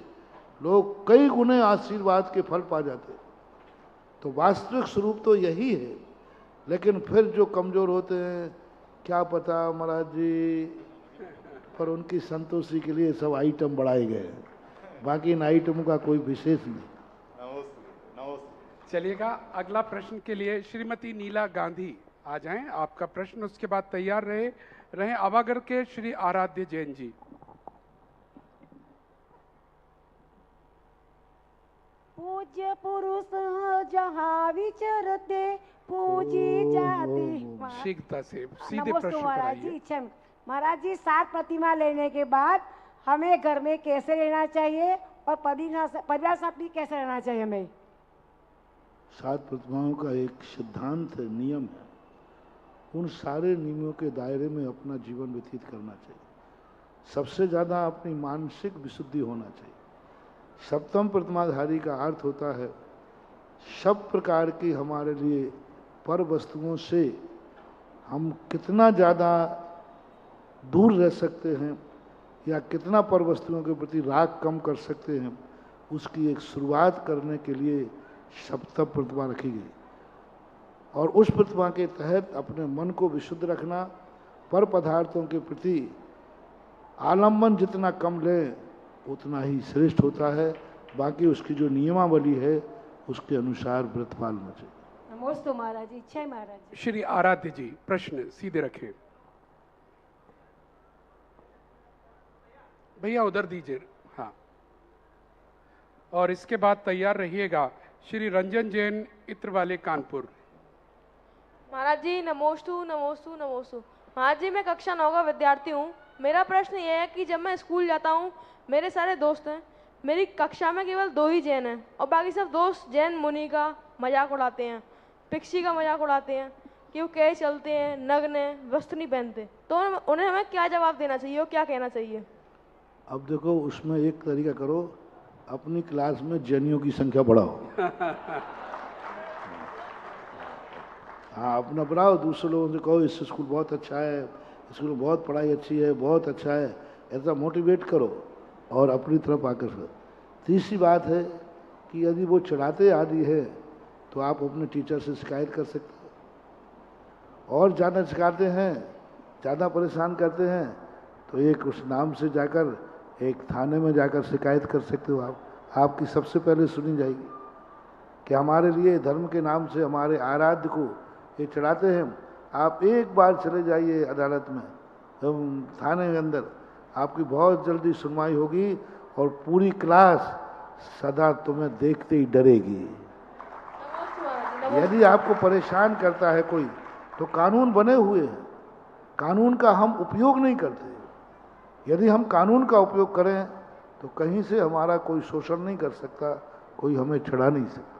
लोग कई गुने आशीर्वाद के फल पा जाते हैं। तो वास्तविक स्वरूप तो यही है, लेकिन फिर जो कमज़ोर होते हैं, क्या पता महाराज जी, पर उनकी संतोषी के लिए सब आइटम बढ़ाए गए हैं, बाकी इन आइटमों का कोई विशेष नहीं। चलिएगा, अगला प्रश्न के लिए श्रीमती नीला गांधी आ जाएं। आपका प्रश्न, उसके बाद तैयार रहे आवागर के श्री आराध्य जैन जी। पूज्य पुरुष जहाँ विचरते पूजी जाते। शीघ्रता से सीधे प्रश्न पर आइए। महाराज जी, 7 प्रतिमा लेने के बाद हमें घर में कैसे रहना चाहिए और परिवार साथ भी कैसे रहना चाहिए हमें? 7 प्रतिमाओं का एक सिद्धांत है, नियम है। उन सारे नियमों के दायरे में अपना जीवन व्यतीत करना चाहिए। सबसे ज़्यादा अपनी मानसिक विशुद्धि होना चाहिए। सप्तम प्रतिमाधारी का अर्थ होता है सब प्रकार की हमारे लिए पर वस्तुओं से हम कितना ज़्यादा दूर रह सकते हैं या कितना पर वस्तुओं के प्रति राग कम कर सकते हैं, उसकी एक शुरुआत करने के लिए सप्तम प्रतिमा रखी गई। और उस प्रतिमा के तहत अपने मन को विशुद्ध रखना, पर पदार्थों के प्रति आलम्बन जितना कम लें उतना ही श्रेष्ठ होता है। बाकी उसकी जो नियमावली है उसके अनुसार व्रत पालना चाहिए। नमोस्तु महाराज जी। जय महाराज जी। श्री आराध्य जी, प्रश्न सीधे रखें। भैया उधर दीजिए, हाँ। और इसके बाद तैयार रहिएगा श्री रंजन जैन, इत्र वाले, कानपुर। महाराज जी नमोस्तु नमोस्तु नमोस्तु। महाराज जी, मैं कक्षा 9 का विद्यार्थी हूँ। मेरा प्रश्न ये है कि जब मैं स्कूल जाता हूँ, मेरे सारे दोस्त हैं, मेरी कक्षा में केवल 2 ही जैन हैं और बाकी सब दोस्त जैन मुनि का मजाक उड़ाते हैं, पिक्षी का मजाक उड़ाते हैं कि वो कैसे चलते हैं, नग्न हैं, वस्त्र नहीं पहनते। तो उन्हें हमें क्या जवाब देना चाहिए और क्या कहना चाहिए? अब देखो, उसमें एक तरीका करो, अपनी क्लास में जैनियों की संख्या बढ़ाओ। हाँ, अपना बढ़ाओ, दूसरे लोगों से कहो इस स्कूल बहुत अच्छा है, स्कूल में बहुत पढ़ाई अच्छी है, बहुत अच्छा है, ऐसा मोटिवेट करो और अपनी तरफ आकर्षित। तीसरी बात है कि यदि वो चढ़ाते आदि है तो आप अपने टीचर से शिकायत कर सकते हो। और ज़्यादा सिखाते हैं, ज़्यादा परेशान करते हैं तो एक उस नाम से जाकर एक थाने में जाकर शिकायत कर सकते हो। आपकी सबसे पहले सुनी जाएगी। कि हमारे लिए धर्म के नाम से हमारे आराध्य को ये चढ़ाते हैं। आप एक बार चले जाइए अदालत में, थाने के अंदर, आपकी बहुत जल्दी सुनवाई होगी और पूरी क्लास सदा तुम्हें देखते ही डरेगी। यदि आपको परेशान करता है कोई, तो कानून बने हुए हैं, कानून का हम उपयोग नहीं करते। यदि हम कानून का उपयोग करें तो कहीं से हमारा कोई शोषण नहीं कर सकता, कोई हमें छुड़ा नहीं सकता।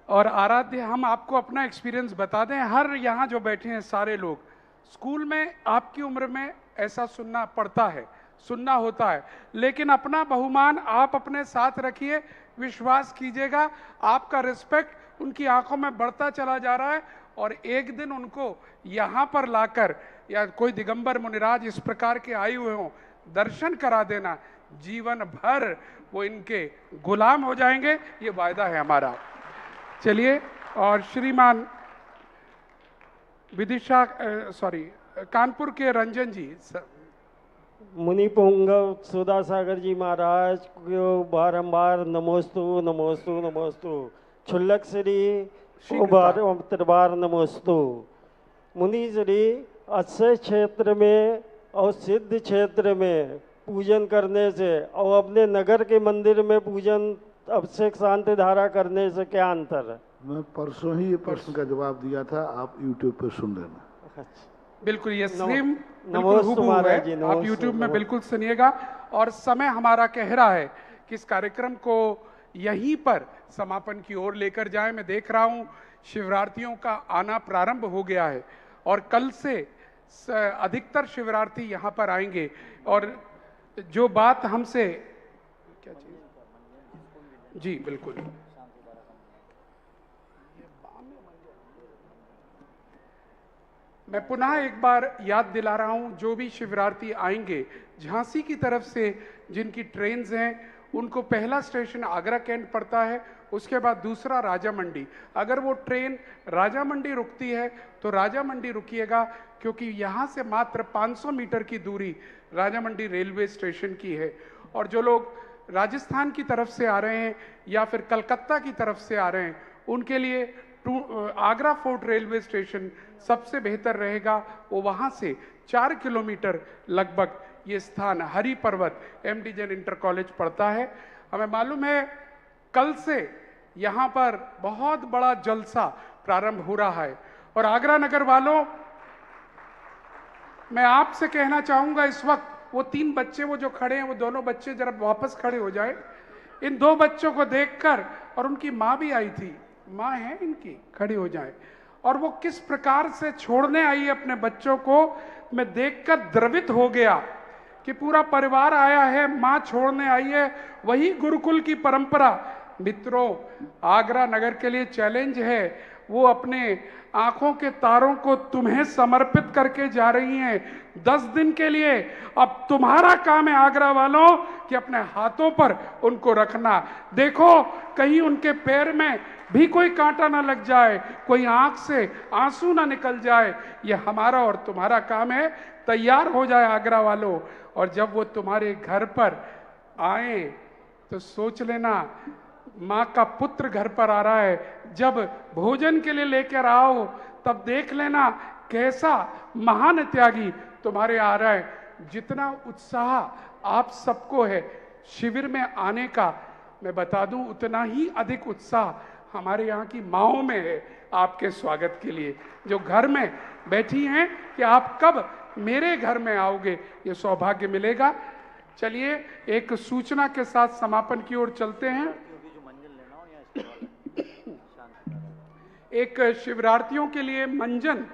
और आराध्य, हम आपको अपना एक्सपीरियंस बता दें, हर यहाँ जो बैठे हैं सारे लोग, स्कूल में आपकी उम्र में ऐसा सुनना पड़ता है, सुनना होता है, लेकिन अपना बहुमान आप अपने साथ रखिए। विश्वास कीजिएगा, आपका रिस्पेक्ट उनकी आंखों में बढ़ता चला जा रहा है और एक दिन उनको यहाँ पर लाकर, या कोई दिगंबर मुनिराज इस प्रकार के आए हुए हों, दर्शन करा देना, जीवन भर वो इनके गुलाम हो जाएंगे, ये वायदा है हमारा। चलिए, और श्रीमान विदिशा कानपुर के रंजन जी। मुनि पुंगव सुधा सागर जी महाराज को बारंबार नमोस्तु नमोस्तु नमोस्तु। क्षुल्लक श्री को बार नमोस्तु। मुनि श्री अच्छे क्षेत्र में और सिद्ध क्षेत्र में पूजन करने से और अपने नगर के मंदिर में पूजन अभिषेक शांति धारा करने से क्या अंतर है? मैं परसों ही ये प्रश्न का जवाब दिया था, आप YouTube पे सुन लेना। बिल्कुल, ये सेम बिल्कुल हुबहू है, आप YouTube में बिल्कुल सुनिएगा। और समय हमारा कह रहा है कि इस कार्यक्रम को यहीं पर समापन की ओर लेकर जाएं। मैं देख रहा हूं शिवरार्थियों का आना प्रारंभ हो गया है और कल से अधिकतर शिवरार्थी यहाँ पर आएंगे। और जो बात हमसे क्या चीज, जी बिल्कुल, मैं पुनः एक बार याद दिला रहा हूं, जो भी शिवरार्थी आएंगे झांसी की तरफ से जिनकी ट्रेन्स हैं, उनको पहला स्टेशन आगरा कैंट पड़ता है, उसके बाद दूसरा राजामंडी। अगर वो ट्रेन राजामंडी रुकती है तो राजामंडी रुकिएगा, क्योंकि यहाँ से मात्र 500 मीटर की दूरी राजामंडी रेलवे स्टेशन की है। और जो लोग राजस्थान की तरफ से आ रहे हैं या फिर कलकत्ता की तरफ से आ रहे हैं, उनके लिए आगरा फोर्ट रेलवे स्टेशन सबसे बेहतर रहेगा। वो वहाँ से 4 किलोमीटर लगभग ये स्थान हरि पर्वत MD जैन इंटर कॉलेज पड़ता है। हमें मालूम है कल से यहाँ पर बहुत बड़ा जलसा प्रारंभ हो रहा है। और आगरा नगर वालों, मैं आपसे कहना चाहूँगा, इस वक्त वो 3 बच्चे वो जो खड़े हैं, वो दोनों बच्चे जरा वापस खड़े हो जाए। इन 2 बच्चों को देखकर, और उनकी माँ भी आई थी, माँ है इनकी, खड़ी हो जाए, और वो किस प्रकार से छोड़ने आई है अपने बच्चों को, मैं देखकर द्रवित हो गया कि पूरा परिवार आया है, माँ छोड़ने आई है। वही गुरुकुल की परंपरा मित्रों आगरा नगर के लिए चैलेंज है। वो अपने आंखों के तारों को तुम्हें समर्पित करके जा रही हैं 10 दिन के लिए। अब तुम्हारा काम है आगरा वालों कि अपने हाथों पर उनको रखना। देखो कहीं उनके पैर में भी कोई कांटा ना लग जाए, कोई आंख से आंसू ना निकल जाए। ये हमारा और तुम्हारा काम है। तैयार हो जाए आगरा वालों, और जब वो तुम्हारे घर पर आए तो सोच लेना माँ का पुत्र घर पर आ रहा है। जब भोजन के लिए लेकर आओ तब देख लेना कैसा महान त्यागी तुम्हारे आ रहा है। जितना उत्साह आप सबको है शिविर में आने का, मैं बता दूं उतना ही अधिक उत्साह हमारे यहाँ की माँओं में है आपके स्वागत के लिए, जो घर में बैठी हैं कि आप कब मेरे घर में आओगे, ये सौभाग्य मिलेगा। चलिए एक सूचना के साथ समापन की ओर चलते हैं। एक शिवरार्थियों के लिए मंजन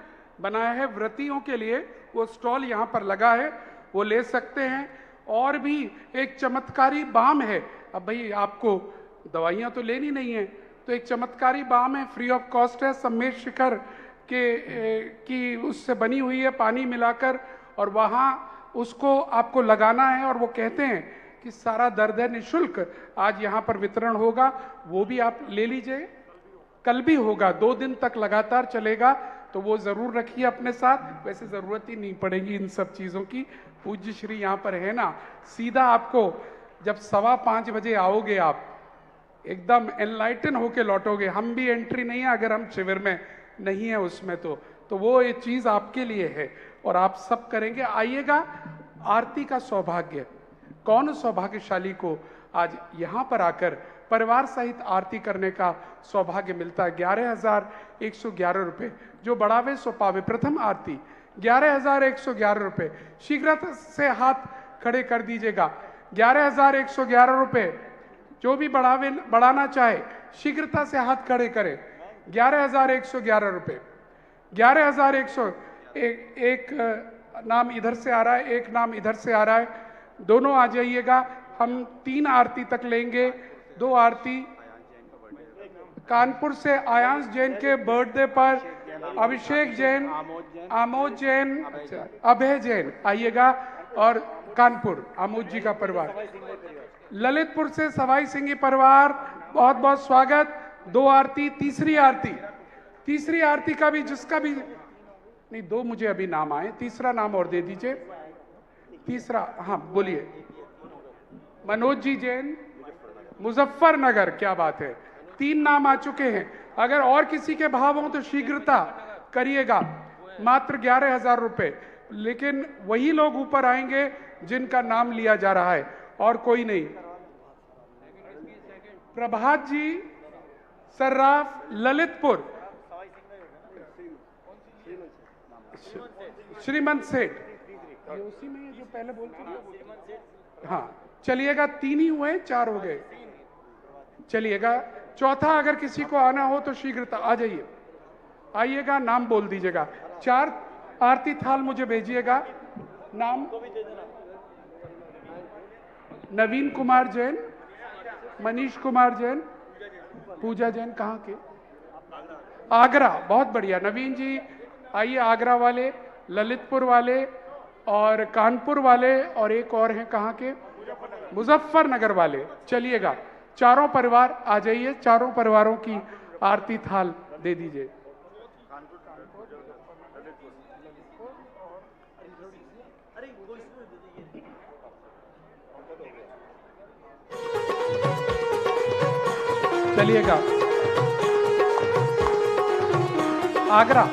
बनाया है, व्रतियों के लिए, वो स्टॉल यहाँ पर लगा है, वो ले सकते हैं। और भी एक चमत्कारी बाम है। अब भाई आपको दवाइयाँ तो लेनी नहीं है, तो एक चमत्कारी बाम है, फ्री ऑफ कॉस्ट है, सम्मेद शिखर की उससे बनी हुई है, पानी मिलाकर, और वहाँ उसको आपको लगाना है। और वो कहते हैं कि सारा दर्द है निःशुल्क, आज यहाँ पर वितरण होगा, वो भी आप ले लीजिए। कल भी होगा, 2 दिन तक लगातार चलेगा, तो वो जरूर रखिए अपने साथ। वैसे जरूरत ही नहीं पड़ेगी इन सब चीजों की, पूज्य श्री यहाँ पर है ना। सीधा आपको जब 5:15 बजे आओगे आप एकदम एनलाइटन होके लौटोगे। हम भी एंट्री नहीं है अगर हम शिविर में नहीं है उसमें, तो वो ये चीज आपके लिए है और आप सब करेंगे। आइएगा, आरती का सौभाग्य, कौन सौभाग्यशाली को आज यहाँ पर आकर परिवार सहित आरती करने का सौभाग्य मिलता है। 11,111 रुपये, जो बढ़ावे सो पावे। प्रथम आरती 11,111 रुपये, शीघ्रता से हाथ खड़े कर दीजिएगा। 11,111 रुपये, जो भी बढ़ाना चाहे शीघ्रता से हाथ खड़े करें। 11,111 रुपये, 11,100। एक नाम इधर से आ रहा है, एक नाम इधर से आ रहा है, दोनों आ जाइएगा। हम 3 आरती तक लेंगे। 2 आरती कानपुर से आयांश जैन के बर्थडे पर, अभिषेक जैन, आमोद जैन, अभय जैन आइएगा, और कानपुर आमोद जी का परिवार। ललितपुर से सवाई सिंह परिवार, बहुत बहुत स्वागत। 2 आरती, तीसरी आरती का भी, जिसका भी नहीं, 2 मुझे अभी नाम आए, तीसरा नाम और दे दीजिए। तीसरा, हाँ बोलिए। मनोज जी जैन, मुजफ्फरनगर, क्या बात है, 3 नाम आ चुके हैं। अगर और किसी के भाव हों तो शीघ्रता करिएगा। मात्र 11,000 रुपये, लेकिन वही लोग ऊपर आएंगे जिनका नाम लिया जा रहा है और कोई नहीं। प्रभात जी सर्राफ, ललितपुर, श्रीमंत सेठ, ये उसी में जो पहले बोलते थे। हाँ चलिएगा, 3 ही हुए, 4 हो गए। चलिएगा, चौथा अगर किसी को आना हो तो शीघ्रता आ जाइए, आइएगा, नाम बोल दीजिएगा। 4 आरती थाल मुझे भेजिएगा। नाम नवीन कुमार जैन, मनीष कुमार जैन, पूजा जैन, कहाँ के? आगरा, बहुत बढ़िया। नवीन जी आइए, आगरा वाले, ललितपुर वाले और कानपुर वाले, और एक और हैं कहाँ के? मुजफ्फरनगर वाले। चलिएगा, चारों परिवार आ जाइए, चारों परिवारों की आरती थाल दे दीजिए। चलिएगा, आगरा,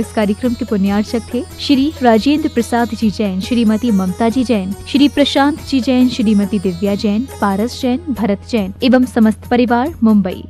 इस कार्यक्रम के पुण्यार्चक थे श्री राजेंद्र प्रसाद जी जैन, श्रीमती ममता जी जैन, श्री प्रशांत जी जैन, श्रीमती दिव्या जैन, पारस जैन, भरत जैन एवं समस्त परिवार, मुंबई।